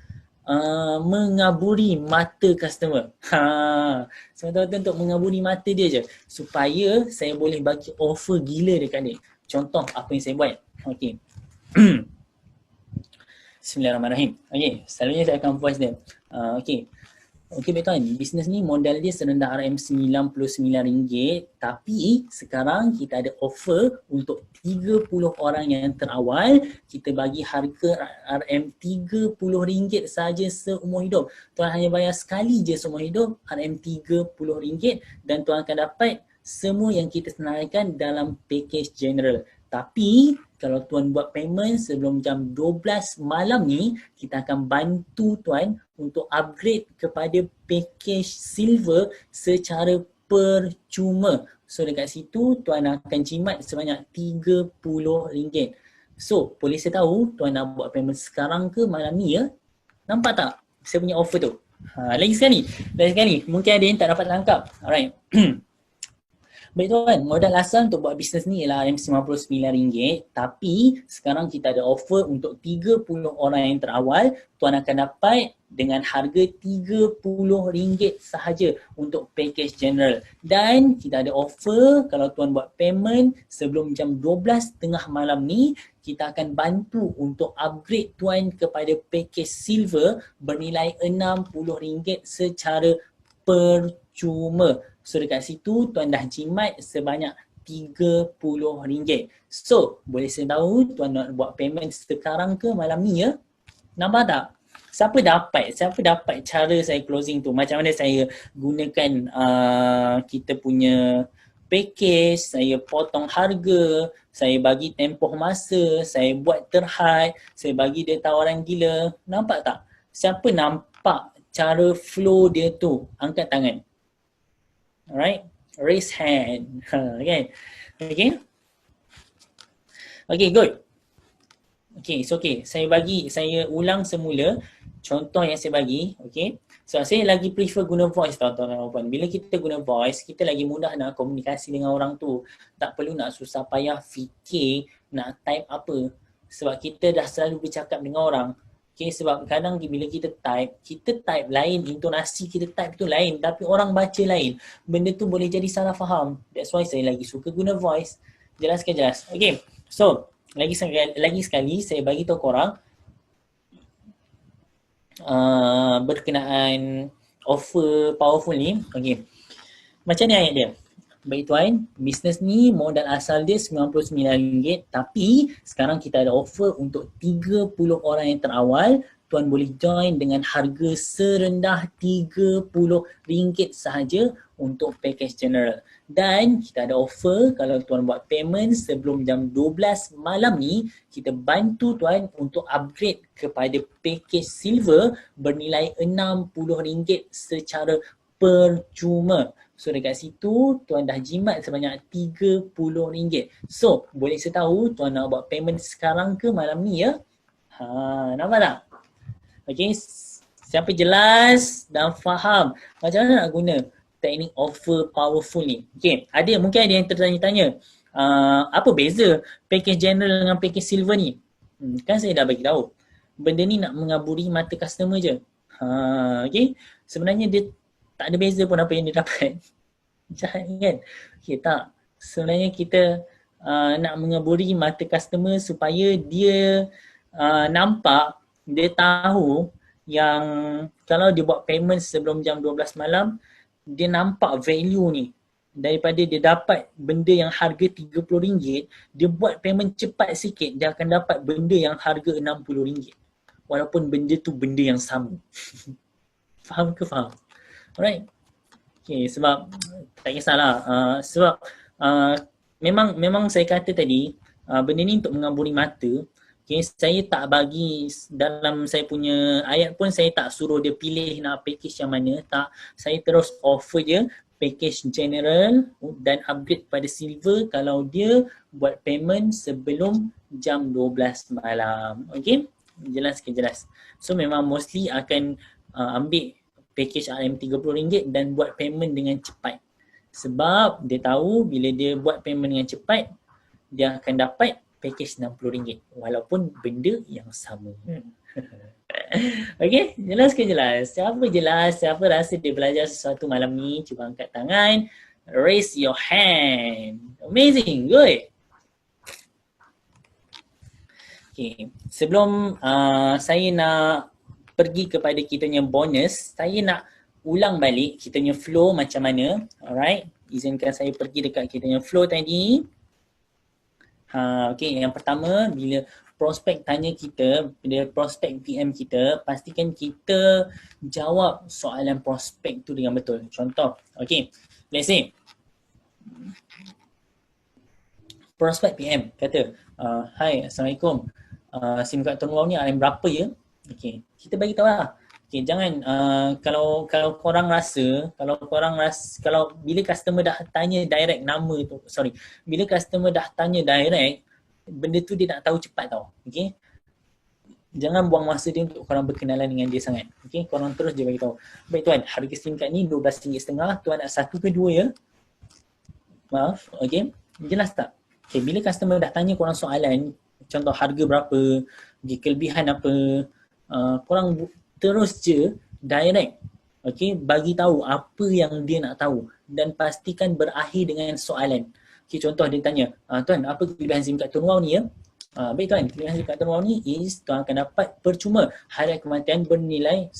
mengaburi mata customer. Semata-mata untuk mengaburi mata dia je, supaya saya boleh bagi offer gila dekat dia. Contoh apa yang saya buat. Okay. Bismillahirrahmanirrahim. Okay, selalunya saya akan voice dia. Okay. Okay betul kan, bisnes ni modal dia serendah RM99, tapi sekarang kita ada offer untuk 30 orang yang terawal, kita bagi harga RM30 saja seumur hidup. Tuan hanya bayar sekali je seumur hidup, RM30, dan tuan akan dapat semua yang kita senaraikan dalam package general. Tapi kalau tuan buat payment sebelum jam 12 malam ni, kita akan bantu tuan untuk upgrade kepada package silver secara percuma. So dekat situ tuan akan jimat sebanyak RM30. So boleh saya tahu tuan nak buat payment sekarang ke malam ni ya? Nampak tak saya punya offer tu? Lagi sekali, mungkin ada yang tak dapat tangkap. Alright. Baik tuan, modal asal untuk buat bisnes ni ialah RM99, tapi sekarang kita ada offer untuk 30 orang yang terawal, tuan akan dapat dengan harga RM30 sahaja untuk package general. Dan kita ada offer kalau tuan buat payment sebelum jam 12 tengah malam ni, kita akan bantu untuk upgrade tuan kepada package silver bernilai RM60 secara percuma. So dekat situ tuan dah jimat sebanyak RM30. So boleh saya tahu tuan nak buat payment sekarang ke malam ni ya? Nampak tak? Siapa dapat cara saya closing tu? Macam mana saya gunakan kita punya package, saya potong harga, saya bagi tempoh masa, saya buat terhad, saya bagi dia tawaran gila. Nampak tak? Siapa nampak cara flow dia tu? Angkat tangan. Alright, raise hand. Okay. Okay, good. Okay, it's okay. Saya ulang semula contoh yang saya bagi. Okay. So saya lagi prefer guna voice tuan-tuan. Bila kita guna voice, kita lagi mudah nak komunikasi dengan orang tu. Tak perlu nak susah payah fikir nak type apa. Sebab kita dah selalu bercakap dengan orang. Okay, sebab kadang bila kita type lain, intonasi kita type tu lain, tapi orang baca lain. Benda tu boleh jadi salah faham. That's why saya lagi suka guna voice. Jelas ke jelas? Okay, so lagi sekali saya bagi tahu korang berkenaan offer powerful ni. Okay, macam ni ayat dia. Baik tuan, bisnes ni modal asal dia RM99, tapi sekarang kita ada offer untuk 30 orang yang terawal. Tuan boleh join dengan harga serendah RM30 sahaja untuk package general. Dan kita ada offer kalau tuan buat payment sebelum jam 12 malam ni, kita bantu tuan untuk upgrade kepada package silver bernilai RM60 secara percuma. So dekat situ tuan dah jimat sebanyak RM30. So boleh saya tahu tuan nak buat payment sekarang ke malam ni ya? Nampak tak? Okay, siapa jelas dan faham macam mana nak guna teknik offer powerful ni? Okay, mungkin ada yang tertanya-tanya, apa beza package general dengan package silver ni? Kan saya dah bagi tahu. Benda ni nak mengaburi mata customer je. Okay, sebenarnya dia tak ada beza pun apa yang dia dapat. Jahat kan? Okay, tak. Sebenarnya kita nak mengaburi mata customer supaya dia nampak, dia tahu yang kalau dia buat payment sebelum jam 12 malam, dia nampak value ni. Daripada dia dapat benda yang harga RM30, dia buat payment cepat sikit, dia akan dapat benda yang harga RM60. Walaupun benda tu benda yang sama. Faham ke faham? Alright. Okay, sebab tak kisahlah. Sebab memang saya kata tadi, benda ni untuk mengaburi mata. Okay, saya tak bagi dalam saya punya ayat pun, saya tak suruh dia pilih nak package yang mana. Tak, saya terus offer je package general dan upgrade pada silver kalau dia buat payment sebelum jam 12 malam. Okay, jelas ke jelas? So memang mostly akan ambil package RM30 dan buat payment dengan cepat. Sebab dia tahu bila dia buat payment dengan cepat, dia akan dapat package RM60 walaupun benda yang sama. Okay, jelas ke jelas? Siapa jelas? Siapa rasa dia belajar sesuatu malam ni? Cuba angkat tangan. Raise your hand. Amazing, good. Okay, sebelum saya nak pergi kepada kita punya bonus, saya nak ulang balik kita punya flow macam mana. Alright, izinkan saya pergi dekat kita punya flow tadi. Okay, yang pertama, bila prospek tanya kita, bila prospek PM kita, pastikan kita jawab soalan prospek tu dengan betul. Contoh, okay, let's say prospek PM kata, "Hai, Assalamualaikum, SIM card Tun Wow ni RM berapa ya?" Okay, kita bagi tahu lah. Okay, jangan kalau korang rasa, kalau bila customer dah tanya direct nama tu, bila customer dah tanya direct, benda tu dia nak tahu cepat tau. Okay, jangan buang masa dia untuk korang berkenalan dengan dia sangat. Okay, korang terus je bagi tahu. Baik tuan, harga SIM card ni RM12.5, tuan nak satu ke dua ya? Maaf, okay, jelas tak? Okay, bila customer dah tanya korang soalan, contoh harga berapa, kelebihan apa, korang terus je direct, okay, bagi tahu apa yang dia nak tahu dan pastikan berakhir dengan soalan. Okay, contoh dia tanya, "Tuan, apa kelebihan SIM card Tun Wow ni ya?" Baik tuan, kelebihan SIM card Tun Wow ni is tuan akan dapat percuma hadiah kematian bernilai,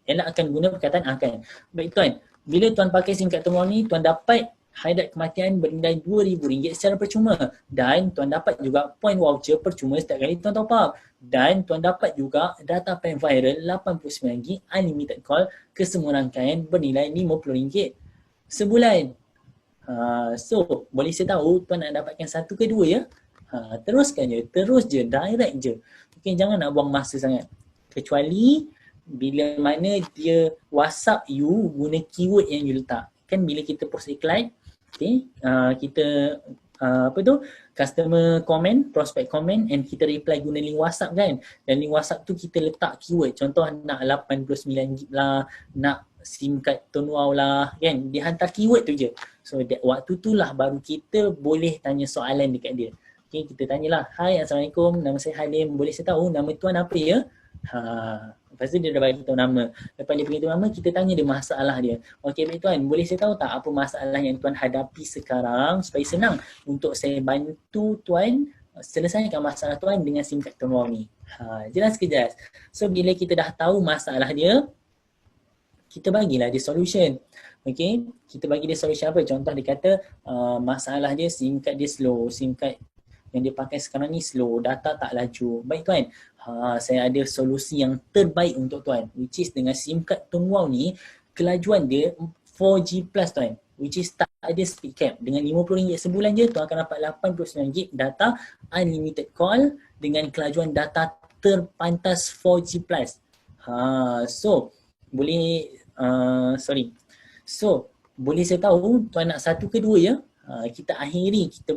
elak akan guna perkataan akan. Baik tuan, bila tuan pakai SIM card Tun Wow ni, tuan dapat hadiah kematian bernilai RM2,000 secara percuma dan tuan dapat juga point voucher percuma setiap kali tuan top up. Dan tuan dapat juga data plan viral 89GB unlimited call ke semua rangkaian bernilai RM50 sebulan. So, boleh saya tahu tuan nak dapatkan satu ke dua ya? Teruskan je, terus je, direct je. Okay, jangan nak buang masa sangat. Kecuali bila mana dia WhatsApp you guna keyword yang you letak. Kan bila kita post iklan, okay, kita customer comment, prospect comment and kita reply guna link WhatsApp kan. Dan link WhatsApp tu kita letak keyword. Contoh nak 89GB lah, nak SIM card Tun Wow lah kan. Dia hantar keyword tu je. So waktu tu lah baru kita boleh tanya soalan dekat dia. Okay, kita tanyalah, "Hai, Assalamualaikum, nama saya Halim, boleh saya tahu nama tuan apa ya?" Lepas tu dia dah bagi tahu nama. Lepas dia beritahu nama, kita tanya dia masalah dia. Okey baik tuan, boleh saya tahu tak apa masalah yang tuan hadapi sekarang supaya senang untuk saya bantu tuan selesaikan masalah tuan dengan SIM card tuan wow ni. Jelas ke jelas? So bila kita dah tahu masalah dia, kita bagilah dia solution. Okay, kita bagi dia solution apa? Contoh dia kata masalah dia SIM card dia slow, SIM card yang dia pakai sekarang ni slow, data tak laju. Baik tuan, saya ada solusi yang terbaik untuk tuan, which is dengan SIM card tuan wow ni, kelajuan dia 4G plus tuan, which is tak ada speed cap. Dengan RM50 sebulan je, tuan akan dapat 89GB data, unlimited call dengan kelajuan data terpantas 4G plus. So, boleh, So, boleh saya tahu tuan nak satu ke dua ya? Kita akhiri kita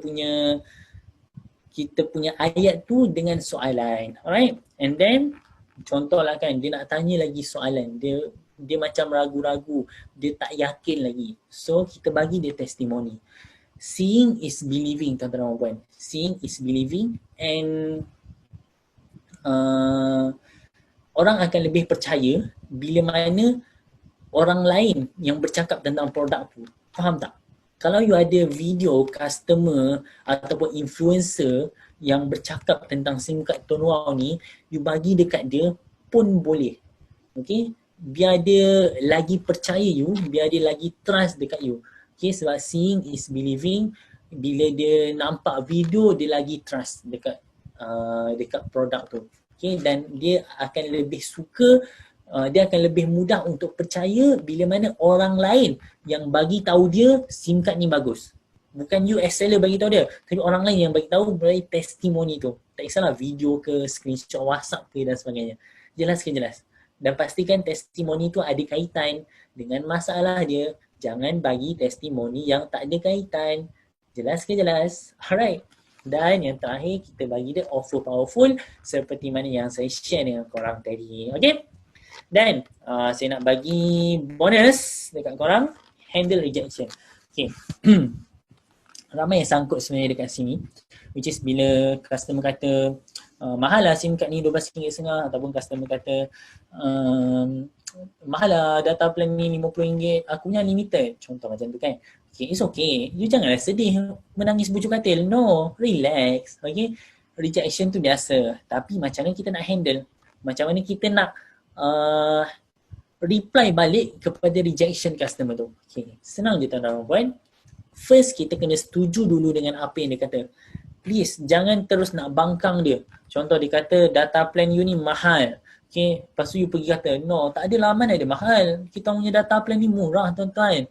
punya ayat tu dengan soalan. Alright? And then, contohlah kan, dia nak tanya lagi soalan. Dia macam ragu-ragu. Dia tak yakin lagi. So, kita bagi dia testimoni. Seeing is believing, tuan-tuan dan puan. Seeing is believing and orang akan lebih percaya bila mana orang lain yang bercakap tentang produk tu. Faham tak? Kalau you ada video customer ataupun influencer yang bercakap tentang SIM card tuan wow ni, you bagi dekat dia pun boleh. Okay? Biar dia lagi percaya you, biar dia lagi trust dekat you. Okay? Sebab seeing is believing. Bila dia nampak video, dia lagi trust dekat produk tu. Okay? Dan dia akan lebih suka, dia akan lebih mudah untuk percaya bila mana orang lain yang bagi tahu dia SIM card ni bagus. Bukan you as seller bagi tahu dia, tapi orang lain yang bagi tahu melalui testimoni tu. Tak kisahlah video ke, screenshot WhatsApp ke dan sebagainya. Jelas ke jelas? Dan pastikan testimoni tu ada kaitan dengan masalah dia. Jangan bagi testimoni yang tak ada kaitan. Jelas ke jelas? Alright. Dan yang terakhir, kita bagi dia offer powerful seperti mana yang saya share dengan korang tadi. Okay? Dan saya nak bagi bonus dekat korang, handle rejection. Okay. Ramai yang sangkut sebenarnya dekat sini, which is bila customer kata mahal lah SIM card ni RM12.5 ataupun customer kata mahal lah data plan ni RM50, aku punya unlimited. Contoh macam tu kan. Okay, it's okay. You janganlah sedih, menangis bujuk katil. No, relax. Okay. Rejection tu biasa. Tapi macam mana kita nak handle? Macam mana kita nak reply balik kepada rejection customer tu. Okay. Senang je tuan-tuan dan puan. First, kita kena setuju dulu dengan apa yang dia kata. Please, jangan terus nak bangkang dia. Contoh dia kata data plan you ni mahal. Okay. Lepas tu you pergi kata, no, tak ada lah, mana ada mahal. Kita punya data plan ni murah tuan-tuan.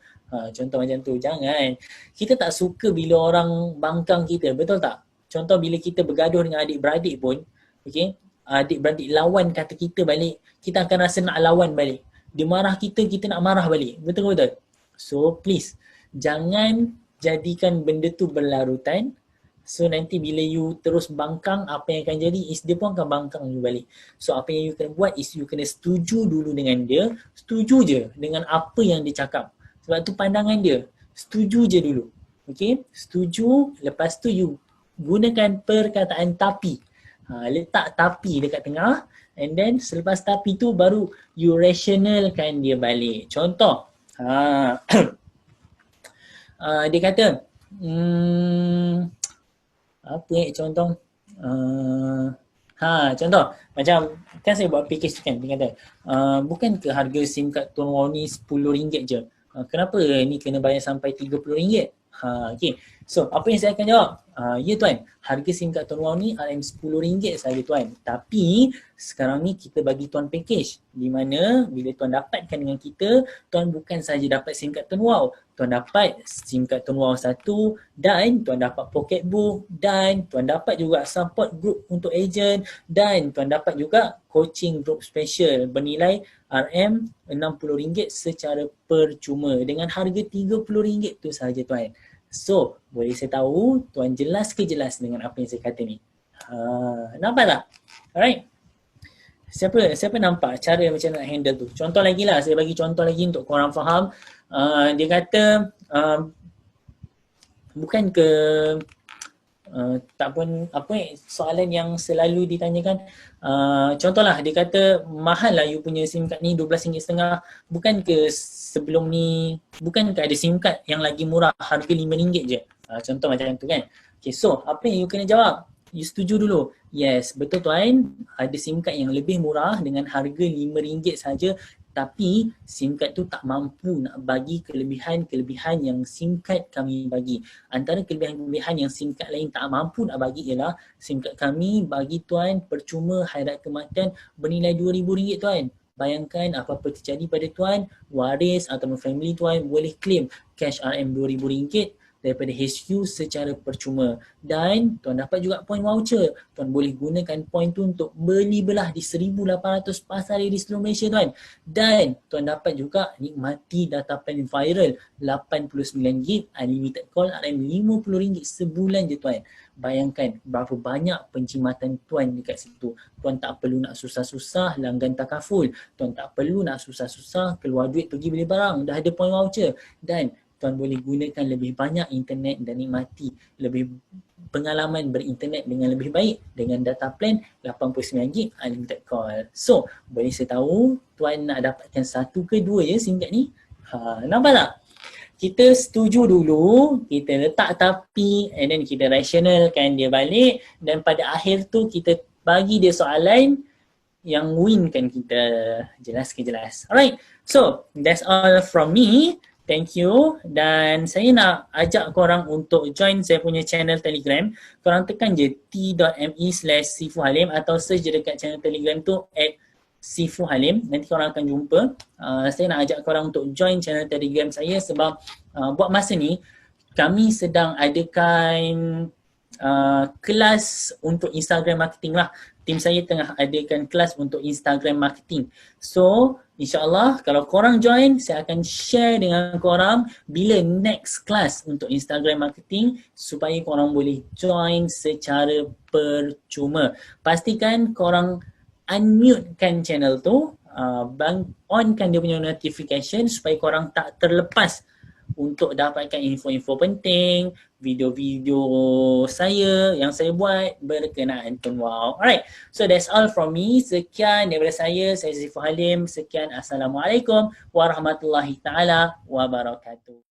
Contoh macam tu. Jangan. Kita tak suka bila orang bangkang kita. Betul tak? Contoh bila kita bergaduh dengan adik-beradik pun. Okay. Adik-beradik lawan kata kita balik, kita akan rasa nak lawan balik. Dia marah kita, kita nak marah balik. Betul ke betul? So please, jangan jadikan benda tu berlarutan. So nanti bila you terus bangkang, apa yang akan jadi is dia pun akan bangkang you balik. So apa yang you kena buat is you kena setuju dulu dengan dia. Setuju je dengan apa yang dia cakap. Sebab tu pandangan dia. Setuju je dulu. Okay? Setuju, lepas tu you gunakan perkataan tapi. Letak tapi dekat tengah, and then selepas tapi tu baru you rationalkan dia balik. Contoh, dia kata apa contoh? Contoh macam kan saya buat package tu kan, dia kata bukan ke harga SIM card tuan wow ni RM10 je, kenapa ni kena bayar sampai RM30? Okay. So apa yang saya akan jawab? Ya tuan, harga SIM card tuan wow ni RM10 sahaja tuan. Tapi sekarang ni kita bagi tuan package di mana bila tuan dapatkan dengan kita, tuan bukan saja dapat SIM card tuan wow, tuan dapat SIM card tuan wow 1 dan tuan dapat pocketbook dan tuan dapat juga support group untuk agent dan tuan dapat juga coaching group special bernilai RM60 secara percuma dengan harga RM30 tu sahaja tuan. So, boleh saya tahu tuan jelas ke jelas dengan apa yang saya kata ni? Nampak tak? Alright. Siapa nampak cara macam nak handle tu? Contoh lagi lah, saya bagi contoh lagi untuk korang faham. Dia kata bukan ke tak pun apa soalan yang selalu ditanyakan, contohlah dia kata mahal lah you punya SIM card ni RM12.5, bukan ke sebelum ni, bukan ke ada SIM card yang lagi murah harga RM5 je, contoh macam tu kan. Okay, so apa yang you kena jawab? You setuju dulu? Yes, betul tuan, ada SIM card yang lebih murah dengan harga RM5 saja, tapi SIM card tu tak mampu nak bagi kelebihan-kelebihan yang SIM card kami bagi. Antara kelebihan-kelebihan yang SIM card lain tak mampu nak bagi ialah SIM card kami bagi tuan percuma hairat kematian bernilai RM2,000 tuan. Bayangkan apa-apa terjadi pada tuan, waris atau family tuan boleh claim cash RM2,000 daripada HQ secara percuma. Dan tuan dapat juga point voucher. Tuan boleh gunakan point tu untuk beli belah di 1,800 pasar di seluruh Malaysia tuan. Dan tuan dapat juga nikmati data plan viral 89GB unlimited call RM50 sebulan je tuan. Bayangkan berapa banyak penjimatan tuan dekat situ. Tuan tak perlu nak susah-susah langgan takaful. Tuan tak perlu nak susah-susah keluar duit pergi beli barang. Dah ada point voucher. Dan tuan boleh gunakan lebih banyak internet dan nikmati lebih pengalaman berinternet dengan lebih baik dengan data plan 89GB unlimited call. So, boleh saya tahu tuan nak dapatkan satu ke dua je SIM card ni? Nampak tak? Kita setuju dulu, kita letak tapi and then kita rationalkan dia balik dan pada akhir tu kita bagi dia soalan yang winkan kita. Jelas ke jelas? Alright, so that's all from me. Thank you, dan saya nak ajak korang untuk join saya punya channel Telegram. Korang tekan je t.me/sifuhalim atau search je dekat channel Telegram tu @sifuhalim. Nanti korang akan jumpa. Saya nak ajak korang untuk join channel Telegram saya sebab buat masa ni kami sedang adakan kelas untuk Instagram marketing lah. Tim saya tengah adakan kelas untuk Instagram marketing. So, InsyaAllah kalau korang join, saya akan share dengan korang bila next class untuk Instagram marketing supaya korang boleh join secara percuma. Pastikan korang unmute kan channel tu, onkan dia punya notification supaya korang tak terlepas untuk dapatkan info-info penting, video-video saya yang saya buat berkenaan Tun Wow. Alright, so that's all from me. Sekian daripada saya Sifu Halim. Sekian, Assalamualaikum warahmatullahi taala wabarakatuh.